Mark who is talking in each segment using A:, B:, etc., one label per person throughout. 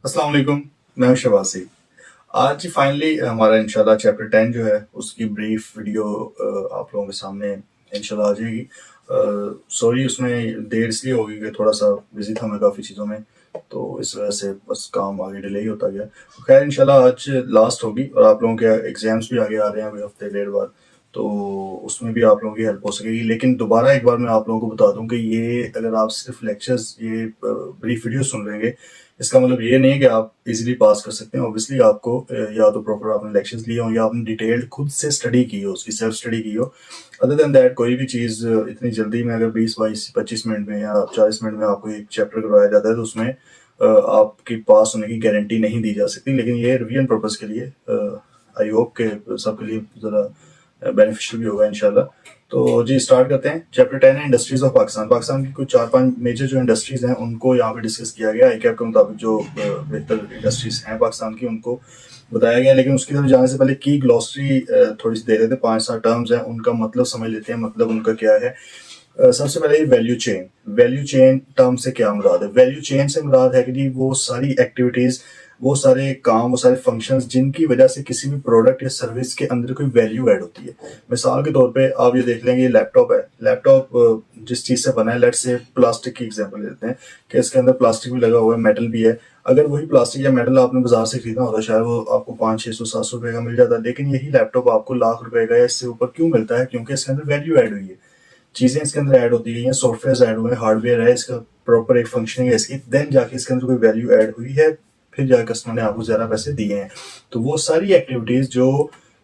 A: अस्सलाम वालेकुम। मैं हूं शबासी। आज फाइनली हमारा इंशाल्लाह चैप्टर 10 जो है उसकी ब्रीफ वीडियो आप लोगों के सामने इंशाल्लाह आ जाएगी। सॉरी उसमें देर इसलिए होगी कि थोड़ा सा बिजी था मैं काफ़ी चीज़ों में, तो इस वजह से बस काम आगे डिले ही होता गया। तो खैर इंशाल्लाह आज लास्ट होगी और आप लोगों के एग्जाम्स भी आगे आ रहे हैं अभी हफ्ते डेढ़ बाद, तो उसमें भी आप लोगों की हेल्प हो सकेगी। लेकिन दोबारा एक बार मैं आप लोगों को बता दूं कि ये अगर आप सिर्फ लेक्चर्स ये ब्रीफ वीडियो सुन लेंगे, इसका मतलब ये नहीं है कि आप इजीली पास कर सकते हैं। ऑब्वियसली आपको या तो प्रॉपर आपने लेक्चर्स लिए हो या आपने डिटेल्ड खुद से स्टडी की हो, उसकी सेल्फ स्टडी की हो। अदर देन दैट कोई भी चीज़ इतनी जल्दी में अगर 20-22-25 मिनट में या 40 मिनट में आपको एक चैप्टर करवाया जाता है तो उसमें आपकी पास होने की गारंटी नहीं दी जा सकती। लेकिन ये रिवीजन पर्पज़ के लिए आई होप के सबके लिए ज़रा बेनिफिशियल भी होगा इंशाल्लाह। तो जी स्टार्ट करते हैं। चैप्टर 10 है इंडस्ट्रीज ऑफ पाकिस्तान। पाकिस्तान की कुछ 4-5 मेजर जो इंडस्ट्रीज हैं उनको यहाँ पे डिस्कस किया गया। ICAP के मुताबिक जो बेहतर इंडस्ट्रीज हैं पाकिस्तान की उनको बताया गया। लेकिन उसकी तरफ जाने से पहले की ग्लॉसरी थोड़ी सी दे रहे थे, 5-7 टर्म्स हैं, उनका मतलब समझ लेते हैं। मतलब उनका क्या है? सबसे पहले value chain. Value chain term से क्या मुराद है? वैल्यू चेन से मुराद है कि जी वो सारी एक्टिविटीज, वो सारे काम, वो सारे फंक्शंस जिनकी वजह से किसी भी प्रोडक्ट या सर्विस के अंदर कोई वैल्यू ऐड होती है। मिसाल के तौर पे आप ये देख लेंगे, लैपटॉप है। लैपटॉप जिस चीज़ से बना है, लेट्स से प्लास्टिक की एग्जांपल लेते हैं कि इसके अंदर प्लास्टिक भी लगा हुआ है, मेटल भी है। अगर वही प्लास्टिक या मेटल आपने बाजार से खरीदना होता शायद वो आपको 500-600-700 रुपये का मिल जाता, लेकिन यही लैपटॉप आपको लाख रुपए का या इससे ऊपर क्यों मिलता है? क्योंकि इसके अंदर वैल्यू ऐड हुई है, चीज़ें इसके अंदर ऐड होती गई हैं, सॉफ्टवेयर ऐड हुए हैं, हार्डवेयर है, इसका प्रॉपर एक फंक्शनिंग है इसकी, देन जाके इसके अंदर कोई वैल्यू ऐड हुई है, फिर जाकर कस्टमर ने आपको ज़्यादा पैसे दिए हैं। तो वो सारी एक्टिविटीज़ जो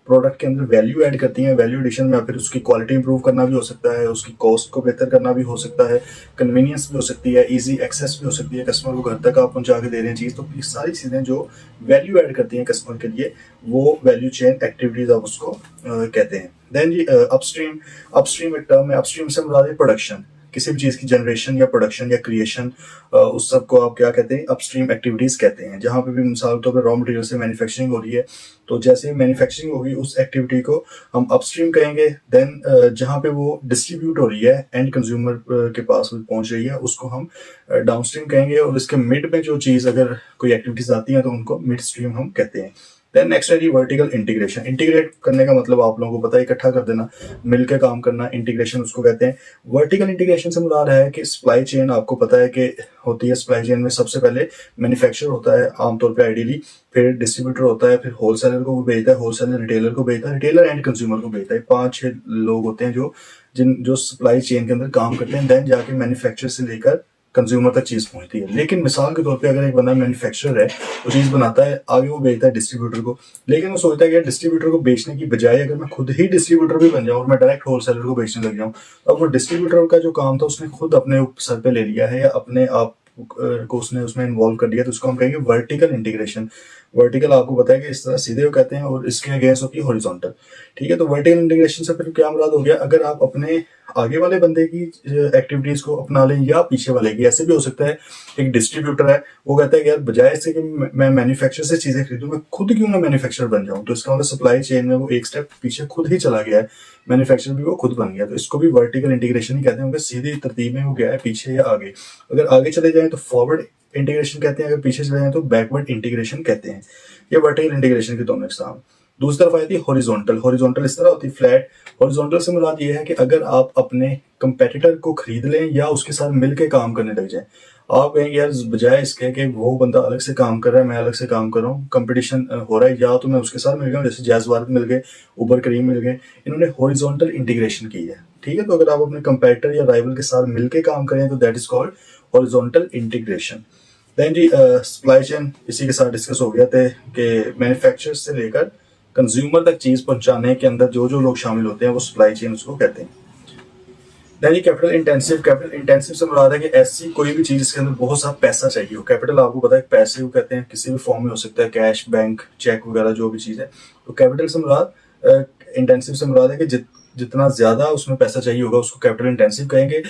A: प्रोडक्ट के अंदर वैल्यू ऐड करती हैं, वैल्यू एडिशन में फिर उसकी क्वालिटी इंप्रूव करना भी हो सकता है, उसकी कॉस्ट को बेहतर करना भी हो सकता है, कन्वीनियंस भी हो सकती है, ईजी एक्सेस भी हो सकती है, कस्टमर को घर तक आप पहुंचा के दे रहे हैं चीज़। तो ये सारी चीज़ें जो वैल्यू ऐड करती हैं कस्टमर के लिए, वो वैल्यू चेन एक्टिविटीज़ आप उसको कहते हैं। देन जी अपस्ट्रीम। अपस्ट्रीम एक टर्म है। अपस्ट्रीम से मुराद है प्रोडक्शन, किसी भी चीज़ की जनरेशन या प्रोडक्शन या क्रिएशन, उस सब को आप क्या कहते हैं? अपस्ट्रीम एक्टिविटीज़ कहते हैं। जहाँ पे भी मिसाल के तौर पर रॉ मटेरियल से मैन्युफैक्चरिंग हो रही है, तो जैसे मैन्युफैक्चरिंग होगी उस एक्टिविटी को हम अपस्ट्रीम कहेंगे। देन जहाँ पे वो डिस्ट्रीब्यूट हो रही है, एंड कंज्यूमर के पास पहुंच रही है, उसको हम डाउनस्ट्रीम कहेंगे। और इसके मिड में जो चीज़ अगर कोई एक्टिविटीज़ आती हैं तो उनको मिड स्ट्रीम हम कहते हैं। देन नेक्स्ट है जी वर्टिकल इंटीग्रेशन। इंटीग्रेट करने का मतलब आप लोगों को पता है, इकट्ठा कर देना, मिलकर काम करना, इंटीग्रेशन उसको कहते हैं। वर्टिकल इंटीग्रेशन से मुराद है कि सप्लाई चेन आपको पता है कि होती है। सप्लाई चेन में सबसे पहले मैन्युफैक्चर होता है आमतौर पे आइडियली, फिर डिस्ट्रीब्यूटर होता है, फिर होलसेलर को भेजता है, होलसेलर रिटेलर को भेजता है, रिटेलर एंड कंज्यूमर को भेजता है। 5-6 लोग होते हैं जो सप्लाई चेन के अंदर काम करते हैं। देन जाके मैन्युफैक्चर से लेकर कंज्यूमर तक चीज़ पहुंचती है। लेकिन मिसाल के तौर पे अगर एक बंदा मैन्युफैक्चरर है, वो चीज़ बनाता है, आगे वो बेचता है डिस्ट्रीब्यूटर को, लेकिन वो सोचता है कि डिस्ट्रीब्यूटर को बेचने की बजाय अगर मैं खुद ही डिस्ट्रीब्यूटर भी बन जाऊँ और मैं डायरेक्ट होलसेलर को बेचने लग जाऊँ, अब वो डिस्ट्रीब्यूटर का जो काम था उसने खुद अपने सर पे ले लिया है या अपने आप को उसने उसमें इन्वॉल्व कर दिया, तो उसको हम कहेंगे वर्टिकल इंटीग्रेशन। वर्टिकल आपको पता है कि इस तरह सीधे को कहते हैं और इसके अगेंस्ट होती है हॉरिजॉन्टल। ठीक है, तो वर्टिकल इंटीग्रेशन से फिर क्या मुराद हो गया? अगर आप अपने आगे वाले बंदे की एक्टिविटीज को अपना लें या पीछे वाले की, ऐसे भी हो सकता है। एक डिस्ट्रीब्यूटर है, वो कहता है कि यार बजाय इससे कि मैं मैन्युफैक्चर से चीजें खरीदूं, मैं खुद क्यों ना मैन्युफैक्चर बन जाऊं। तो इसका मतलब सप्लाई चेन में वो एक स्टेप पीछे खुद ही चला गया है, मैन्युफैक्चर भी वो खुद बन गया। तो इसको भी वर्टिकल इंटीग्रेशन ही कहते हैं, क्योंकि सीधी तरतीब में वो गया है पीछे या आगे। अगर आगे चले जाए तो फॉरवर्ड इंटीग्रेशन कहते हैं, अगर पीछे चले जाए तो बैकवर्ड इंटीग्रेशन कहते हैं। ये वर्टिकल इंटीग्रेशन के दोनों एग्जाम। दूसरी तरफ आती है हॉरिजॉन्टल। हॉरिजॉन्टल इस तरह होती है फ्लैट। हॉरिजॉन्टल से मुराद ये है कि अगर आप अपने कंपेटिटर को खरीद लें या उसके साथ मिलकर काम करने लग जाएं, आप कहेंगे यार बजाय इसके कि वो बंदा अलग से काम कर रहा है, मैं अलग से काम कर रहा हूँ, कंपटीशन हो रहा है, या तो मैं उसके साथ मिल गया, जैसे जैज़ भारत मिल गए, उबर करीम मिल गए, इन्होंने हॉरिजॉन्टल इंटीग्रेशन की है। ठीक है, तो अगर आप अपने कंपेटिटर या राइवल के साथ मिलकर काम करें तो that is called horizontal integration. Then जी सप्लाई चेन इसी के साथ डिस्कस हो गया थे कि मैन्युफैक्चर से लेकर कंज्यूमर तक चीज पहुंचाने के अंदर जो जो लोग शामिल होते हैं वो सप्लाई चेन उसको कहते हैं। देन ये कैपिटल इंटेंसिव। कैपिटल इंटेंसिव से मुराद है कि ऐसी कोई भी चीज जिसके अंदर बहुत सारा पैसा चाहिए हो। कैपिटल आपको पता है पैसे को कहते हैं, किसी भी फॉर्म में हो सकता है, कैश, बैंक, चेक वगैरह जो भी चीज है। तो कैपिटल से मुराद इंटेंसिव से मुराद है कि जितना ज्यादा उसमें पैसा चाहिए होगा उसको कैपिटल इंटेंसिव कहेंगे।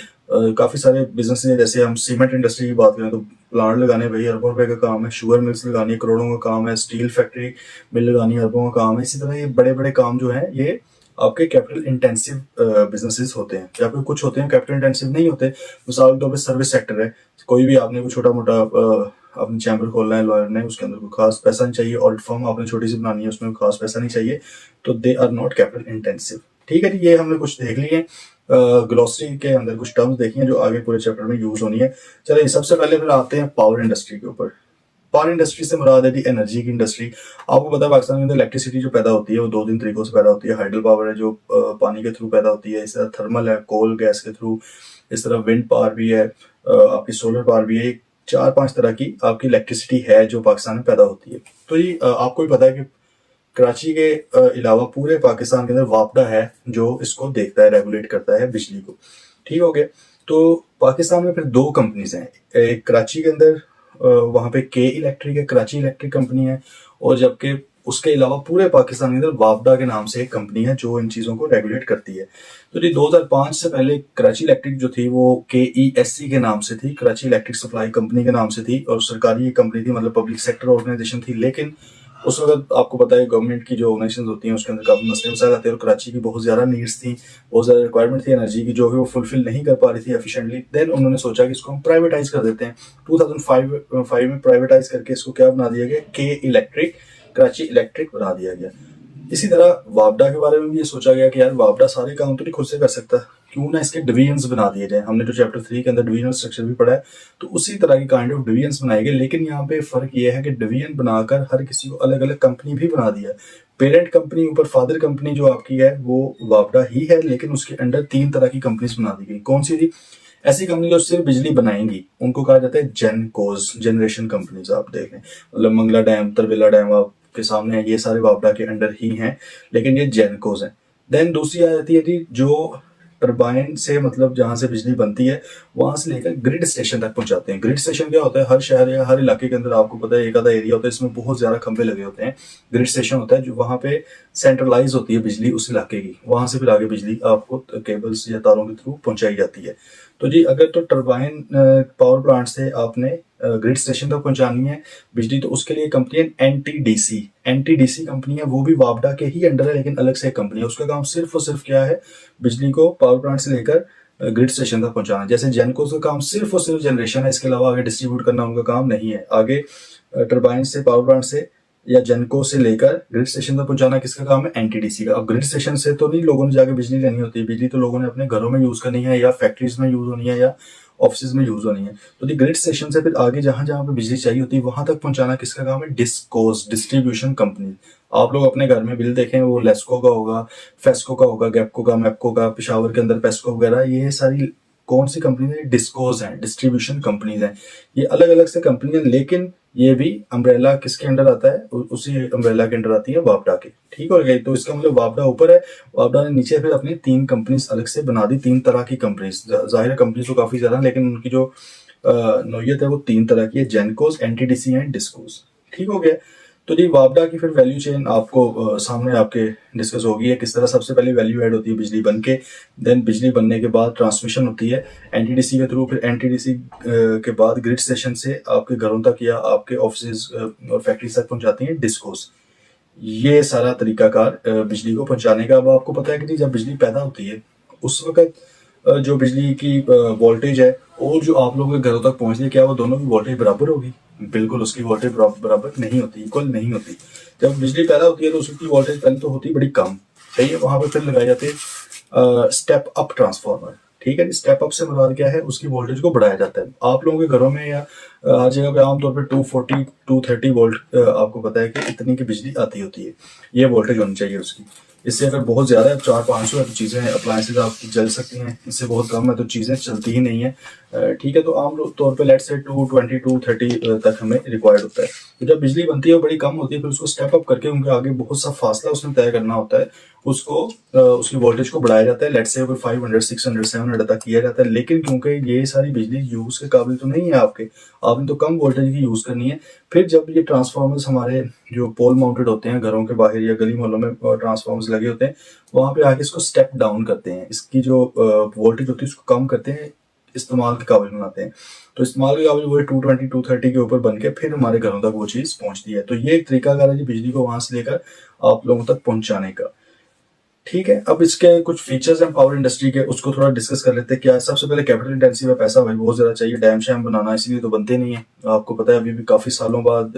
A: काफी सारे बिजनेस हैं, जैसे हम सीमेंट इंडस्ट्री की बात करें तो प्लांट लगाने भाई अरबों रुपए का काम है, शुगर मिल्स लगानी है करोड़ों का काम है, स्टील फैक्ट्री मिल लगानी है अरबों का काम है। इसी तरह ये बड़े बड़े काम जो है ये आपके कैपिटल इंटेंसिव बिजनेसेस होते हैं, या फिर कुछ होते हैं कैपिटल इंटेंसिव नहीं होते। मिसाल के तौर पर सर्विस सेक्टर है, कोई भी आपने कोई छोटा मोटा अपनी चैम्बर खोलना है लॉयर ने, उसके अंदर कोई खास पैसा नहीं चाहिए, ऑडिट फर्म आपने छोटी सी बनानी है, उसमें खास पैसा नहीं चाहिए, तो they are not capital intensive. ठीक है जी, ये हमने कुछ देख लिए ग्लॉसरी के अंदर कुछ टर्म्स देखी हैं जो आगे पूरे चैप्टर में यूज होनी है। चलिए सबसे पहले फिर आते हैं पावर इंडस्ट्री के ऊपर। पावर इंडस्ट्री से मुराद है जी एनर्जी की इंडस्ट्री। आपको पता है पाकिस्तान के अंदर इलेक्ट्रिसिटी जो पैदा होती है वो 2-3 तरीकों से पैदा होती है। हाइडल पावर है जो पानी के थ्रू पैदा होती है, इस तरह थर्मल है कोल गैस के थ्रू, इस तरह विंड पावर भी है, आपकी सोलर पावर भी है। 4-5 तरह की आपकी इलेक्ट्रिसिटी है जो पाकिस्तान में पैदा होती है। तो ये आपको भी पता है कि कराची के अलावा पूरे पाकिस्तान के अंदर वापडा है जो इसको देखता है, रेगुलेट करता है बिजली को। ठीक हो गया। तो पाकिस्तान में फिर 2 कंपनीज हैं, एक कराची के अंदर वहाँ पे के इलेक्ट्रिक है, कराची इलेक्ट्रिक कंपनी है, और जबकि उसके अलावा पूरे पाकिस्तान के अंदर वापडा के नाम से एक कंपनी है जो इन चीज़ों को रेगुलेट करती है। तो जी 2005 से पहले कराची इलेक्ट्रिक जो थी वो KESC के नाम से थी, कराची इलेक्ट्रिक सप्लाई कंपनी के नाम से थी, और सरकारी कंपनी थी, मतलब पब्लिक सेक्टर ऑर्गेनाइजेशन थी। लेकिन उस वक्त आपको पता है गवर्नमेंट की जो ऑर्गेनाइजेशन होती हैं उसके अंदर काफी मसले मसाइल आते हैं, और कराची की बहुत ज्यादा नीड्स थी, बहुत ज्यादा रिक्वायरमेंट थी एनर्जी की, जो कि वो फुलफिल नहीं कर पा रही थी एफिशिएंटली। देन उन्होंने सोचा कि इसको हम प्राइवेटाइज कर देते हैं। 2005 में प्राइवेटाइज करके इसको क्या बना दिया गया, के इलेक्ट्रिक, कराची इलेक्ट्रिक बना दिया गया। इसी तरह वापडा के बारे में भी ये सोचा गया कि यार वापडा सारे काम तो नहीं खुद से कर सकता, क्यों ना इसके डिवीजन्स बना दिए जाए। हमने जो चैप्टर 3 के अंदर डिवीजनल स्ट्रक्चर भी पढ़ा है, तो उसी तरह की काइंड ऑफ डिवीजन्स बनाए गए। लेकिन यहाँ पे फर्क ये है कि डिवीजन बनाकर हर किसी को अलग अलग कंपनी भी बना दिया। पेरेंट कंपनी ऊपर फादर कंपनी जो आपकी है वो वापडा ही है, लेकिन उसके अंडर 3 तरह की कंपनीज बना दी गई। कौन सी थी? ऐसी कंपनी जो सिर्फ बिजली बनाएंगी उनको कहा जाता है जेनकोज, जनरेशन कंपनीज। आप देख लें, मतलब मंगला डैम, तरवेला डैम आपके सामने है, ये सारे वापडा के अंडर ही हैं, लेकिन ये जेनकोज हैं। देन दूसरी आ जाती है जी जो टरबाइन से, मतलब जहां से बिजली बनती है वहां से लेकर ग्रिड स्टेशन तक पहुंचाते हैं। ग्रिड स्टेशन क्या होता है? हर शहर या हर इलाके के अंदर आपको पता है एक आधा एरिया होता है इसमें बहुत ज्यादा खंभे लगे होते हैं। ग्रिड स्टेशन होता है जो वहां पे सेंट्रलाइज होती है बिजली उस इलाके की, वहां से फिर आगे बिजली आपको केबल्स या तारों के थ्रू पहुंचाई जाती है। तो जी अगर तो टरबाइन पावर प्लांट से आपने ग्रिड स्टेशन तक पहुंचानी है बिजली, तो उसके लिए कंपनी है एनटीडीसी कंपनी है, वो भी वापडा के ही अंडर है लेकिन अलग से एक कंपनी है। उसका काम सिर्फ और सिर्फ क्या है? बिजली को पावर प्लांट से लेकर ग्रिड स्टेशन तक पहुंचाना। जैसे जेनको का काम सिर्फ और सिर्फ जनरेशन है, इसके अलावा आगे डिस्ट्रीब्यूट करना उनका काम नहीं है। आगे टरबाइन से, पावर प्लांट से या जेनको से लेकर ग्रिड स्टेशन तक पहुंचाना किसका काम है? एनटीडीसी का। अब ग्रिड स्टेशन से तो नहीं लोगों ने जाके बिजली लेनी होती है, बिजली तो लोगों ने अपने घरों में यूज करनी है या फैक्ट्रीज में यूज होनी है या ऑफिस में यूज होनी है। तो दी ग्रिड स्टेशन से फिर आगे जहां जहां पे बिजली चाहिए होती है वहां तक पहुंचाना किसका काम है? Discourse, distribution company. आप लोग अपने घर में बिल देखें, वो लेस्को का होगा, फेस्को का होगा, गैपको का, मैपको का, पिशावर के अंदर पेस्को वगैरह, ये सारी कौन सी कंपनी है? डिस्कोस हैं, डिस्ट्रीब्यूशन कंपनीज हैं। ये अलग अलग से कंपनी है, लेकिन ये भी अम्ब्रेला किसके अंडर आता है? उसी अम्ब्रेला के अंडर आती है, वापडा के। ठीक हो गई। तो इसका मतलब वापडा ऊपर है, वापडा ने नीचे फिर अपनी 3 कंपनीज अलग से बना दी, 3 तरह की कंपनीज। जाहिर है कंपनीज तो काफी ज्यादा, लेकिन उनकी जो नोयत है वो 3 तरह की है, जेनकोस, एनटीडीसी एंड डिस्कोस। ठीक हो गया। तो जी वापडा की फिर वैल्यू चेन आपको सामने आपके डिस्कस होगी है किस तरह सबसे पहले वैल्यू ऐड होती है बिजली बन के, देन बिजली बनने के बाद ट्रांसमिशन होती है एनटीडीसी के थ्रू, फिर एनटीडीसी के बाद ग्रिड स्टेशन से आपके घरों तक या आपके ऑफिस और फैक्ट्रीज तक पहुंचाती हैं डिस्कोस। ये सारा तरीकाकार बिजली को पहुंचाने का। अब आपको पता है कि जब बिजली पैदा होती है उस वक्त जो बिजली की वोल्टेज है और जो आप लोगों के घरों तक पहुंचती है, क्या वो दोनों की वोल्टेज बराबर होगी? बिल्कुल उसकी वोल्टेज बराबर नहीं होती, इक्वल नहीं होती। जब बिजली पैदा होती है तो उसकी वोल्टेज पहले तो होती बड़ी कम, सही है। वहां पर फिर लगाए जाते हैं स्टेप अप ट्रांसफार्मर। ठीक है। स्टेप अप से मुराद क्या है? उसकी वोल्टेज को बढ़ाया जाता है। आप लोगों के घरों में या हर जगह पे आमतौर पर 240 230 वोल्ट आपको पता है कि इतनी की बिजली आती होती है, ये वोल्टेज होनी चाहिए उसकी। इससे अगर बहुत ज्यादा है 400-500 है तो चीजें अप्लायंसेज आपकी जल सकती हैं, इससे बहुत कम है तो चीजें चलती ही नहीं है। ठीक है। तो आम तौर पे लेट्स से 220 230 तक हमें रिक्वायर्ड होता है। तो जब बिजली बनती है वो बड़ी कम होती है, फिर उसको स्टेप अप करके उनके आगे बहुत सा फासला उसमें तय करना होता है, उसको उसकी वोल्टेज को बढ़ाया जाता है। लेट्स से 500 600 700 तक किया जाता है। लेकिन क्योंकि ये सारी बिजली यूज के काबिल तो नहीं है आपने तो कम वोल्टेज की यूज करनी है। फिर जब ये ट्रांसफार्मर्स हमारे जो पोल माउंटेड होते हैं घरों के बाहर या गली मोहल्लों में ट्रांसफार्मर्स लगे होते हैं, वहां पे आके इसको स्टेप डाउन करते हैं, इसकी जो वोल्टेज होती है उसको कम करते हैं, इस्तेमाल के काबिल बनाते हैं। तो इस्तेमाल के काबिल वो 220 230 के ऊपर बन के फिर हमारे घरों तक वो चीज पहुंचती है। तो ये एक तरीका है जी बिजली को वहां से लेकर आप लोगों तक पहुंचाने का। ठीक है, अब इसके कुछ फीचर्स हैं पावर इंडस्ट्री के, उसको थोड़ा डिस्कस कर लेते हैं। क्या सबसे पहले कैपिटल इंटेंसिव है, पैसा भाई बहुत ज्यादा चाहिए, डैम शैम बनाना इसलिए तो बनते नहीं है। आपको पता है अभी भी काफी सालों बाद,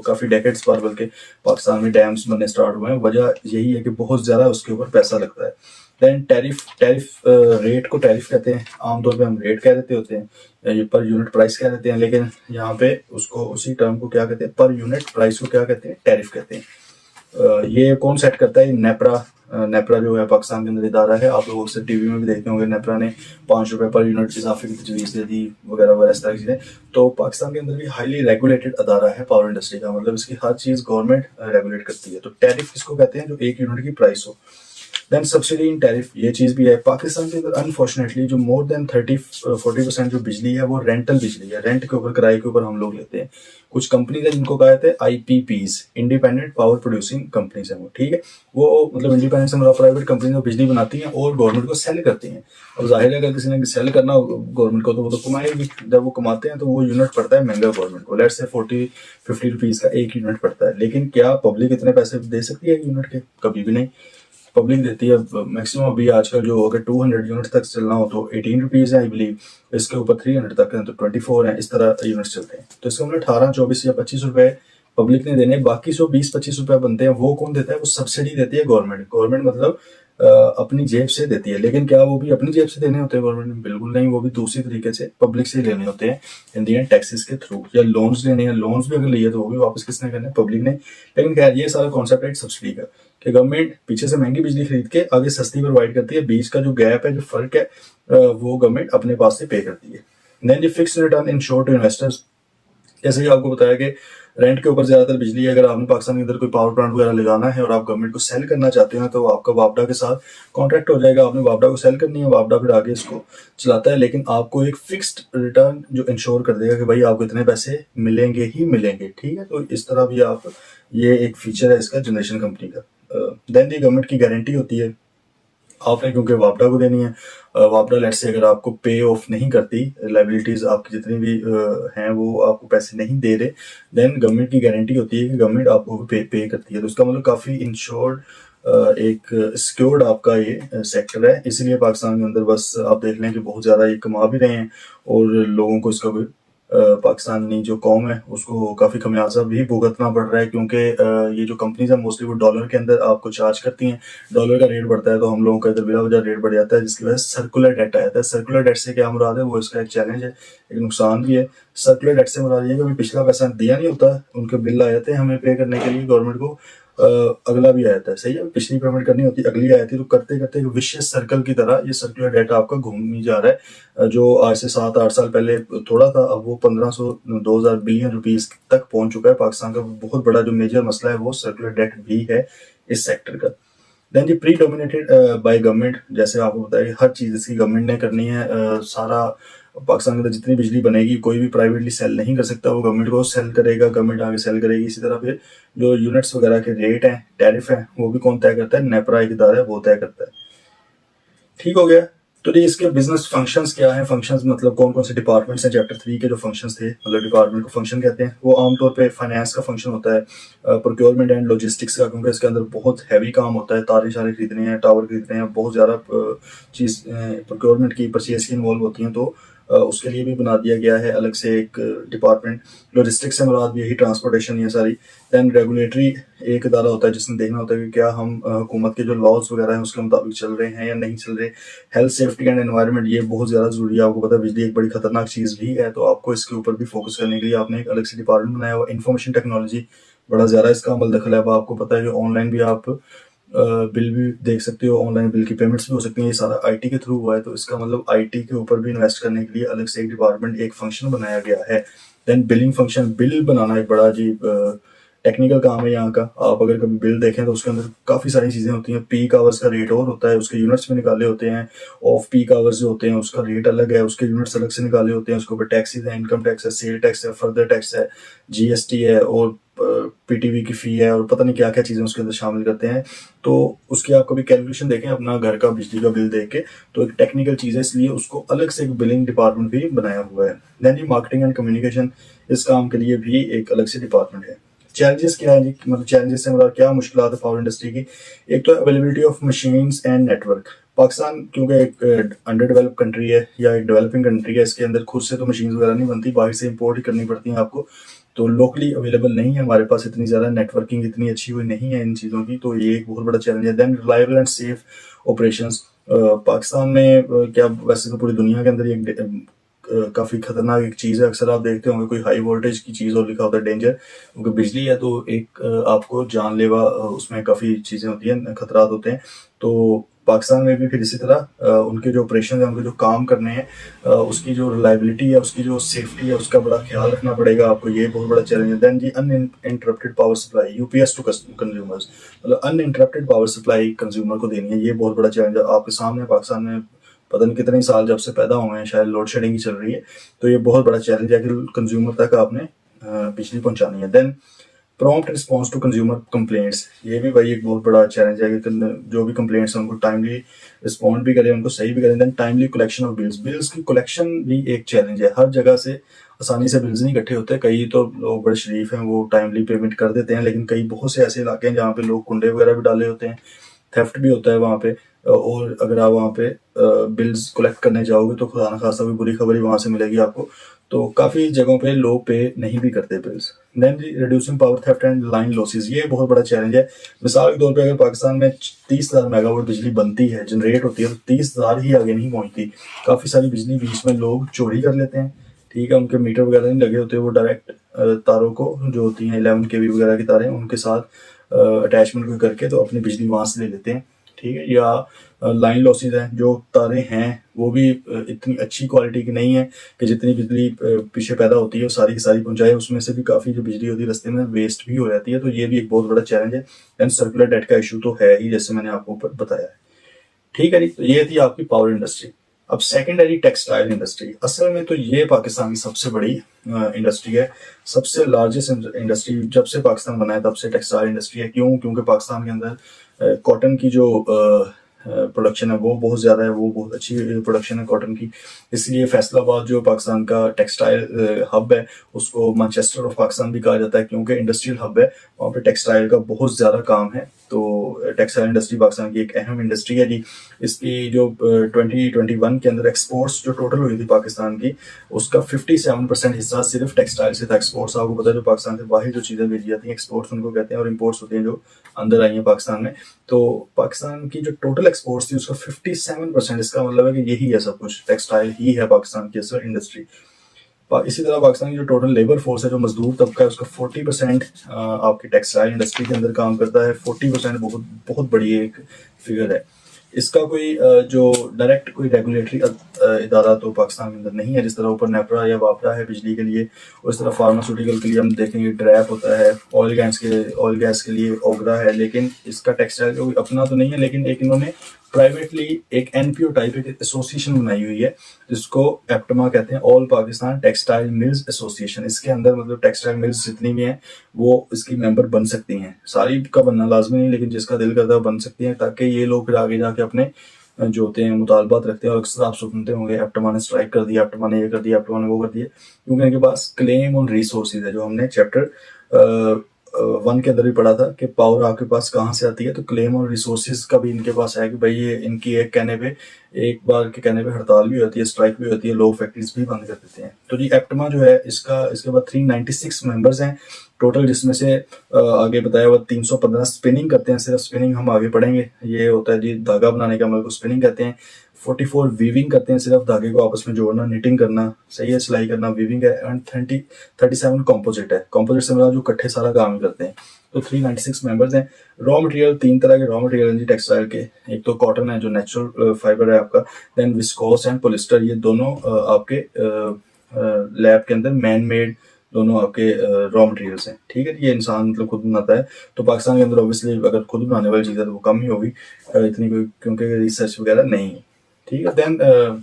A: काफी डेकेड्स बाद बल्कि पाकिस्तान में डैम्स बनने स्टार्ट हुए हैं। वजह यही है कि बहुत ज्यादा उसके ऊपर पैसा लगता है। देन टैरिफ टैरिफ रेट को टैरिफ कहते हैं, आमतौर पे हम रेट कह देते होते हैं, ये पर यूनिट प्राइस कह देते हैं, लेकिन यहाँ पे उसको उसी टर्म को क्या कहते हैं, पर यूनिट प्राइस को क्या कहते हैं, टैरिफ कहते हैं। ये कौन सेट करता है, नेपरा। नेपरा जो है पाकिस्तान के अंदर इदारा है, आप लोग अक्सर टीवी में भी देखते होंगे, नेपरा ने 5 रुपए पर यूनिट इजाफे की तजवीज़ दे दी वगैरह वगैरह इस तरह की चीज़ें। तो पाकिस्तान के अंदर भी हाईली रेगुलेटेड अदारा है पावर इंडस्ट्री का, मतलब इसकी हर चीज़ गवर्नमेंट रेगुलेट करती है। तो टैरिफ किसको कहते हैं, जो एक यूनिट की प्राइस हो। देन सब्सिडी इन टैरिफ, ये चीज़ भी है पाकिस्तान के अंदर। अनफॉर्चुनेटली जो मोर देन 30-40% जो बिजली है वो रेंटल बिजली है, रेंट के ऊपर, किराए के ऊपर हम लोग लेते हैं। कुछ कंपनीज है जिनको कहा जाता है IPPs, independent power producing companies है वो, ठीक है। वो मतलब इंडिपेंडेंट से मतलब प्राइवेट कंपनी बिजली बनाती हैं और गवर्नमेंट को सेल करती हैं। अब जाहिर है अगर किसी ने सेल करना गवर्नमेंट को तो वो तो कमाएगी, जब वो कमाते हैं तो वो यूनिट पड़ता है महंगा गवर्नमेंट को, लेट्स से 40-50 रुपीज का एक यूनिट पड़ता है। लेकिन क्या पब्लिक इतने पैसे दे सकती है यूनिट के, कभी भी नहीं। पब्लिक देती है मैक्सिमम, अभी आजकल जो अगर 200 यूनिट तक चलना हो तो 18 रुपीज़ है आई बिलीव, इसके ऊपर 300 तक है तो 24 है, इस तरह यूनिट चलते हैं। तो इसका मतलब 18-24 या 25 रुपए पब्लिक ने देने, बाकी जो 20-25 रुपए बनते हैं वो कौन देता है, वो सब्सिडी देती है गवर्नमेंट। गवर्नमेंट मतलब अपनी जेब से देती है, लेकिन क्या वो भी अपनी जेब से देने होते हैं गवर्नमेंट में, बिल्कुल नहीं, वो भी दूसरी तरीके से पब्लिक से लेने होते हैं, इन दी एंड टैक्सेस के थ्रू, या लोन्स लेने हैं। लोन्स भी अगर लिए तो वो भी वापस किसने करने, पब्लिक ने। लेकिन खैर ये सारा कॉन्सेप्ट है सब्सिडी का, कि गवर्नमेंट पीछे से महंगी बिजली खरीद के आगे सस्ती प्रोवाइड करती है, बीच का जो गैप है, जो फर्क है, वो गवर्नमेंट अपने पास से पे करती है। देन दी फिक्स रिटर्न इन शोर टू इन्वेस्टर्स, जैसे कि आपको बताया कि रेंट के ऊपर ज्यादातर बिजली है। अगर आपने पाकिस्तान के अंदर कोई पावर प्लांट वगैरह लगाना है और आप गवर्नमेंट को सेल करना चाहते हैं तो आपका वापडा के साथ कॉन्ट्रैक्ट हो जाएगा, आपने वापडा को सेल करनी है, वापडा फिर आगे इसको चलाता है, लेकिन आपको एक फिक्स्ड रिटर्न जो इंश्योर कर देगा कि भाई आपको इतने पैसे मिलेंगे ही मिलेंगे, ठीक है। तो इस तरह भी आप, ये एक फीचर है इसका जनरेशन कंपनी का। देन दी गवर्नमेंट की गारंटी होती है आपने, क्योंकि वापडा को देनी है। वापडा लेट से अगर आपको पे ऑफ नहीं करती, लाइबिलिटीज आपकी जितनी भी हैं वो आपको पैसे नहीं दे रहे, देन गवर्नमेंट की गारंटी होती है कि गवर्नमेंट आपको पे करती है। तो इसका मतलब काफ़ी इंश्योर्ड, एक सिक्योर्ड आपका ये सेक्टर है। इसलिए पाकिस्तान के अंदर बस आप देख लें कि बहुत ज़्यादा ये कमा भी रहे हैं और लोगों को इसका कोई, पाकिस्तानी जो कौम है उसको काफ़ी खमियाजा भी भुगतना पड़ रहा है, क्योंकि ये जो कंपनीज है मोस्टली वो डॉलर के अंदर आपको चार्ज करती हैं। डॉलर का रेट बढ़ता है तो हम लोगों का इधर बिला वजह रेट बढ़ जाता है, जिसकी वजह से सर्कुलर डेट आ जाता है। सर्कुलर डेट से क्या मुराद है, वो इसका एक चैलेंज है, एक नुकसान भी है। सर्कुलर डेट से मुराद ये कि पिछला पैसा दिया नहीं होता, उनके बिल आ जाते हैं हमें पे करने के लिए गवर्नमेंट को, अगला भी आ जाता है, सही है, पिछली पेमेंट करनी होती है, अगली आ जाती है, तो करते करते विशियस सर्कल की तरह ये सर्कुलर डेटा आपका घूम ही जा रहा है। जो आज से 7-8 साल पहले थोड़ा था, अब वो 1500-2000 बिलियन रुपीस तक पहुंच चुका है। पाकिस्तान का बहुत बड़ा जो मेजर मसला है वो सर्कुलर डेट भी है इस सेक्टर का। देन जी प्री डोमिनेटेड बाय गवर्नमेंट, जैसे आपको बताया कि हर चीज़ इसकी गवर्नमेंट ने करनी है। सारा पाकिस्तान के अंदर जितनी बिजली बनेगी कोई भी प्राइवेटली सेल नहीं कर सकता, वो गवर्नमेंट को सेल करेगा, गवर्नमेंट आगे सेल करेगी। इसी तरह फिर जो यूनिट्स वगैरह के रेट हैं, टैरिफ है, वो भी कौन तय करता है, नेपरा एक इदारा है वो तय करता है। ठीक हो गया। तो ये इसके बिजनेस फंक्शंस क्या हैं, फंक्शंस मतलब कौन कौन से डिपार्टमेंट्स हैं, चैप्टर 3 के जो फंक्शंस थे, मतलब डिपार्टमेंट को फंक्शन कहते हैं। वो आमतौर पे फाइनेंस का फंक्शन होता है, प्रोक्योरमेंट एंड लॉजिस्टिक्स का, क्योंकि इसके अंदर बहुत हैवी काम होता है, तारे शारे खरीदने हैं, टावर खरीदने हैं, बहुत ज़्यादा चीज़ प्रोक्योरमेंट की, परचेज की इन्वॉल्व होती हैं। तो उसके लिए भी बना दिया गया है अलग से एक डिपार्टमेंट। लॉजिस्टिक्स से मुराद भी यही, ट्रांसपोर्टेशन, ये सारी। दैन रेगुलेटरी एक इदारा होता है जिसने देखना होता है कि क्या हम हुकूमत के जो लॉज वगैरह हैं उसके मुताबिक चल रहे हैं या नहीं चल रहे। हेल्थ सेफ्टी एंड एनवायरनमेंट, ये बहुत ज़्यादा ज़रूरी है। आपको पता है बिजली एक बड़ी खतरनाक चीज़ भी है, तो आपको इसके ऊपर भी फोकस करने के लिए आपने एक अलग से डिपार्टमेंट बनाया हुआ। इंफॉर्मेशन टेक्नोलॉजी, बड़ा ज़्यादा इसका अमल दखल है। अब आपको पता है कि ऑनलाइन भी आप बिल भी देख सकते हो, ऑनलाइन बिल की पेमेंट्स भी हो सकती हैं, ये सारा आईटी के थ्रू हुआ है। तो इसका मतलब आईटी के ऊपर भी इन्वेस्ट करने के लिए अलग से एक डिपार्टमेंट, एक फंक्शन बनाया गया है। देन बिलिंग फंक्शन, बिल बनाना एक बड़ा अजीब टेक्निकल काम है यहाँ का। आप अगर कभी बिल देखें तो उसके अंदर काफ़ी सारी चीज़ें होती हैं। पीक आवर्स का रेट और होता है, उसके यूनिट्स भी निकाले होते हैं। ऑफ पीक आवर्स जो होते हैं उसका रेट अलग है, उसके यूनिट्स अलग से निकाले होते हैं। उसके ऊपर टैक्सेस है, इनकम टैक्स है, सेल टैक्स है, फर्दर टैक्स है, जीएसटी है, और पीटीवी की फ़ी है, और पता नहीं क्या क्या चीज़ें उसके अंदर शामिल करते हैं। तो उसकी आप कभी कैलकुलेशन देखें अपना घर का बिजली का बिल देख के, तो एक टेक्निकल चीज़ है, इसलिए उसको अलग से एक बिलिंग डिपार्टमेंट भी बनाया हुआ है। दैन ये मार्केटिंग एंड कम्युनिकेशन, इस काम के लिए भी एक अलग से डिपार्टमेंट है। चैलेंजेस क्या है जी, मतलब चैलेंजेस से मतलब क्या मुश्किल है पावर इंडस्ट्री की। एक तो availability of machines and network. Pakistan क्योंकि एक अंडर डेवलप कंट्री है या एक डेवलपिंग कंट्री है, इसके अंदर खुद से तो मशीन्स वगैरह नहीं बनती, बाहर से इंपोर्ट ही करनी पड़ती हैं आपको। तो लोकली अवेलेबल नहीं है हमारे पास इतनी ज़्यादा, नेटवर्किंग इतनी अच्छी हुई नहीं है इन चीज़ों की, तो ये एक बहुत बड़ा चैलेंज है। Then reliable and safe operations. Pakistan में क्या वैसे तो पूरी दुनिया के अंदर ये काफ़ी खतरनाक एक चीज़ है। अक्सर आप देखते होंगे कोई हाई वोल्टेज की चीज़ और लिखा होता है डेंजर, क्योंकि बिजली है तो एक आपको जानलेवा उसमें काफ़ी चीज़ें होती हैं, खतरात होते हैं। तो पाकिस्तान में भी फिर इसी तरह उनके जो ऑपरेशन है, उनके जो काम करने हैं, उसकी जो रिलायबिलिटी है, उसकी जो सेफ्टी है, उसका बड़ा ख्याल रखना पड़ेगा आपको। ये बहुत बड़ा चैलेंज है। देन जी uninterrupted power supply, UPS to consumers, मतलब अनइंटरप्टेड पावर सप्लाई कंज्यूमर को देनी है, ये बहुत बड़ा चैलेंज है आपके सामने। पाकिस्तान में पता नहीं कितने साल जब से पैदा हुए हैं, शायद लोड शेडिंग ही चल रही है, तो ये बहुत बड़ा चैलेंज है कि कंज्यूमर तक आपने बिजली पहुंचानी है। Then prompt response to consumer complaints, ये भी भाई एक बहुत बड़ा चैलेंज है कि जो भी कंप्लेंट्स हैं उनको टाइमली रिस्पॉन्ड भी करें, उनको सही भी करें। Then timely collection of bills, bills की कलेक्शन भी एक चैलेंज है। हर जगह से आसानी से बिल्स नहीं इकट्ठे होते, कई तो लोग बड़े शरीफ हैं वो टाइमली पेमेंट कर देते हैं, लेकिन कई बहुत से ऐसे इलाके हैं जहाँ पे लोग कुंडे वगैरह भी डाले होते हैं, थेफ्ट भी होता है वहाँ पे। और अगर आप वहाँ पे बिल्स कलेक्ट करने जाओगे तो खुदा न खासा भी बुरी खबर ही वहाँ से मिलेगी आपको। तो काफ़ी जगहों पे लोग पे नहीं भी करते bills. Then reducing power theft and line losses, ये बहुत बड़ा चैलेंज है। मिसाल के तौर पे अगर पाकिस्तान में 30,000 मेगावाट बिजली बनती है, जनरेट होती है, तो 30,000 ही आगे नहीं पहुँचती। काफ़ी सारी बिजली बीच में लोग चोरी कर लेते हैं, ठीक है, उनके मीटर वगैरह नहीं लगे होते, वो डायरेक्ट तारों को जो होती हैं 11 kV वगैरह की तारें, उनके साथ अटैचमेंट को करके तो अपनी बिजली वहाँ से ले लेते हैं, ठीक है। या लाइन लॉसेज हैं, जो तारें हैं वो भी इतनी अच्छी क्वालिटी की नहीं है कि जितनी बिजली पीछे पैदा होती है वो सारी की सारी पहुंचाए, उसमें से भी काफ़ी जो बिजली होती है रास्ते में वेस्ट भी हो जाती है, तो ये भी एक बहुत बड़ा चैलेंज है। एंड सर्कुलर डेट का इशू तो है ही, जैसे मैंने आपको ऊपर बताया है, ठीक है जी। तो ये थी आपकी पावर इंडस्ट्री। अब सेकेंडरी टेक्सटाइल इंडस्ट्री, असल में तो ये पाकिस्तान की सबसे बड़ी इंडस्ट्री है, सबसे लार्जेस्ट इंडस्ट्री जब से पाकिस्तान बना है तब से टेक्सटाइल इंडस्ट्री है। क्यों? क्योंकि पाकिस्तान के अंदर कॉटन की जो प्रोडक्शन है वो बहुत ज़्यादा है, वो बहुत अच्छी प्रोडक्शन है कॉटन की, इसलिए फैसलाबाद जो पाकिस्तान का टेक्सटाइल हब है उसको मैनचेस्टर ऑफ पाकिस्तान भी कहा जाता है, क्योंकि इंडस्ट्रियल हब है, वहाँ पे टेक्सटाइल का बहुत ज़्यादा काम है। तो टेक्सटाइल इंडस्ट्री पाकिस्तान की एक अहम इंडस्ट्री है जी। इसकी जो 2021 के अंदर एक्सपोर्ट्स जो टोटल हुई थी पाकिस्तान की, उसका 57% हिस्सा सिर्फ टेक्सटाइल से था। एक्सपोर्ट्स आपको पता है जो पाकिस्तान से बाहर जो चीज़ें भेजी जाती हैं एक्सपोर्ट्स उनको कहते हैं, और इम्पोर्ट्स होती हैं जो अंदर आई हैं पाकिस्तान में। तो पाकिस्तान की जो टोटल एक्सपोर्ट्स थी उसका 57%, इसका मतलब है कि यही है सब कुछ, टेक्सटाइल ही है पाकिस्तान की असल इंडस्ट्री। इसी तरह पाकिस्तान की जो टोटल लेबर फोर्स है, जो मजदूर तबका है, उसका 40% आपकी टेक्सटाइल इंडस्ट्री के अंदर काम करता है। 40% बहुत बहुत बड़ी एक फिगर है। इसका कोई जो डायरेक्ट कोई रेगुलेटरी इदारा तो पाकिस्तान के अंदर नहीं है, जिस तरह ऊपर नेपरा या वापरा है बिजली के लिए, उस तरह फार्मास्यूटिकल के लिए हम देखेंगे ड्रैप होता है, ऑयल गैस के लिए ओगरा है, लेकिन इसका टेक्सटाइल का कोई अपना तो नहीं है। लेकिन एक इन्होंने प्राइवेटली एक एनपीओ टाइप एक एसोसिएशन बनाई हुई है जिसको एप्टमा कहते हैं, all Pakistan textile mills association. इसके अंदर मतलब टेक्सटाइल मिल्स जितनी भी हैं वो इसकी मेंबर बन सकती हैं, सारी का बनना लाजमी नहीं, लेकिन जिसका दिल करता है बन सकती हैं, ताकि ये लोग फिर आगे जाके अपने जो होते हैं मुतालबात रखते हैं। और अक्सर आप सुनते होंगे एप्टमा ने स्ट्राइक कर दिया, एप्टमा ने ये कर दिया, एप्टमा ने वो कर दिया, क्योंकि इनके पास क्लेम ऑन रिसोर्सेज है, जो हमने चैप्टर 1 के अंदर भी पढ़ा था कि पावर आपके पास कहाँ से आती है। तो क्लेम और रिसोर्सेज का भी इनके पास है कि भाई ये इनकी एक बार के कहने पे हड़ताल भी होती है, स्ट्राइक भी होती है, लोग फैक्ट्रीज भी बंद कर देते हैं। तो जी एप्टमा जो है इसके बाद 396 मेंबर्स हैं टोटल, जिसमें से आगे बताया हुआ 315 स्पिनिंग करते हैं, सिर्फ स्पिनिंग हम आगे पढ़ेंगे, ये होता है जी धागा बनाने का अमल को स्पिनिंग कहते हैं। 44 वीविंग करते हैं, सिर्फ धागे को आपस में जोड़ना, निटिंग करना, सही है, सिलाई करना वीविंग है। एंड 37 कॉम्पोजिट है, कॉम्पोजिट से मतलब जो इकट्ठे सारा काम करते हैं। तो 396 मेंबर्स हैं। रॉ मटेरियल 3 तरह के रॉ मटेरियल हैं जी टेक्सटाइल के, एक तो कॉटन है जो नेचुरल फाइबर है आपका, देन विस्कोस एंड पोलिस्टर, ये दोनों आपके लैब के अंदर मैन मेड दोनों आपके रॉ मटेरियल्स हैं, ठीक है। ये इंसान मतलब खुद बनाता है, तो पाकिस्तान के अंदर ऑब्वियसली अगर खुद बनाने वाली चीज़ है तो वो कम ही होगी इतनी कोई, क्योंकि रिसर्च वगैरह नहीं है, ठीक है। देन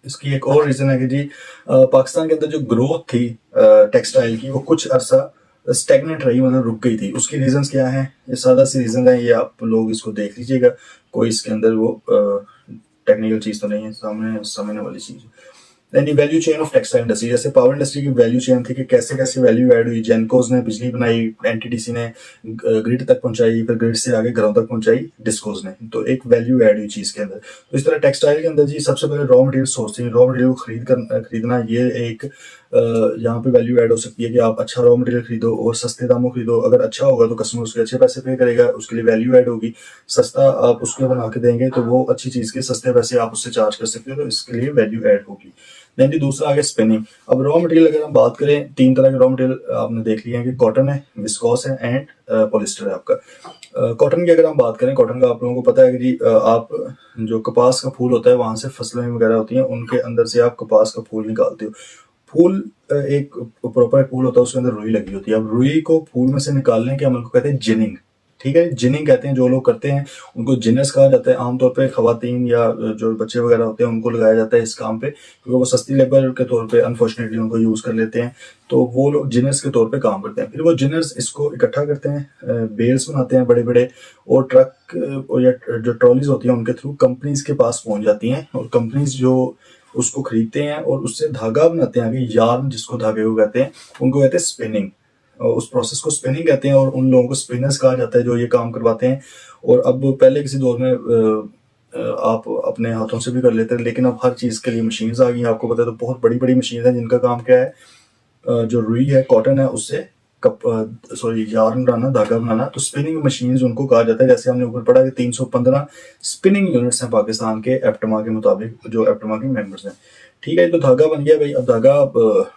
A: इसकी एक और रीज़न है कि जी पाकिस्तान के अंदर जो ग्रोथ थी टेक्सटाइल की वो कुछ अरसा स्टेगनेंट रही, मतलब रुक गई थी। उसकी रीजंस क्या है? ये सादा सी रीजन है, ये आप लोग इसको देख लीजिएगा, कोई इसके अंदर वो टेक्निकल चीज़ तो नहीं है, सामने समझने वाली चीज़। Then the value chain of textile industry, जैसे पावर इंडस्ट्री की वैल्यू चेन थी कि कैसे कैसे वैल्यू ऐड हुई, जेनकोज ने बिजली बनाई, एनटीटीसी ने ग्रिड तक पहुंचाई, फिर ग्रिड से आगे घरों तक पहुंचाई डिस्कोज ने, तो एक वैल्यू ऐड हुई चीज के अंदर। तो इस तरह टेक्सटाइल के अंदर जी सबसे पहले raw material sourcing, raw material को खरीदना, ये एक यहाँ पे वैल्यू ऐड हो सकती है कि आप अच्छा रॉ मटेरियल खरीदो और सस्ते दामों खरीदो। अगर अच्छा होगा तो कस्टमर उसके अच्छे पैसे पे करेगा, उसके लिए वैल्यू ऐड होगी। सस्ता आप उसको बना के देंगे तो वो अच्छी चीज के सस्ते पैसे आप उससे चार्ज कर सकते हो, तो इसके लिए वैल्यू ऐड होगी। देन जी दूसरा आगे स्पिनिंग। अब रॉ मटेरियल अगर हम बात करें, तीन तरह के रॉ मटेरियल आपने देख लिए हैं कि कॉटन है, विस्कोस है एंड पॉलिस्टर है आपका। कॉटन की अगर हम बात करें, कॉटन का आप लोगों को पता है कि जी आप जो कपास का फूल होता है वहां से फसलें वगैरह होती हैं, उनके अंदर से आप कपास का फूल निकालते हो। फूल एक प्रॉपर फूल होता है, उसके अंदर रुई लगी होती है। अब रुई को फूल में से निकालने के अमल को कहते हैं जिनिंग, ठीक है। जिनिंग कहते हैं, जो लोग करते हैं उनको जिनर्स कहा जाता है। आमतौर पे खवातीन या जो बच्चे वगैरह होते हैं उनको लगाया जाता है इस काम पे, क्योंकि वो सस्ती लेबर के तौर पे अनफॉर्चुनेटली उनको यूज कर लेते हैं, तो वो लोग जिनर्स के तौर पे काम करते हैं। फिर वो जिनर्स इसको इकट्ठा करते हैं, बेल्स बनाते हैं बड़े बड़े, और ट्रक और या जो ट्रॉलीज होती हैं उनके थ्रू कंपनीज के पास पहुंच जाती हैं, और कंपनीज जो उसको खरीदते हैं और उससे धागा बनाते हैं, आगे यार्न जिसको धागे को कहते हैं, उनको कहते हैं स्पिनिंग। उस प्रोसेस को स्पिनिंग कहते हैं, और उन लोगों को स्पिनर्स कहा जाता है जो ये काम करवाते हैं। और अब पहले किसी दौर में आप अपने हाथों से भी कर लेते थे, लेकिन अब हर चीज के लिए मशीन्स आ गई हैं। आपको पता है, तो बहुत बड़ी बड़ी मशीन है जिनका काम क्या है, जो रुई है, कॉटन है, उससे यार्न बनाना, धागा बनाना। तो स्पिनिंग मशीन्स उनको कहा जाता है। जैसे हमने ऊपर पढ़ा कि 315 स्पिनिंग यूनिट्स हैं पाकिस्तान के एप्टमा के मुताबिक, जो एप्टमा के मेंबर्स हैं, ठीक है। तो धागा बन गया भाई। अब धागा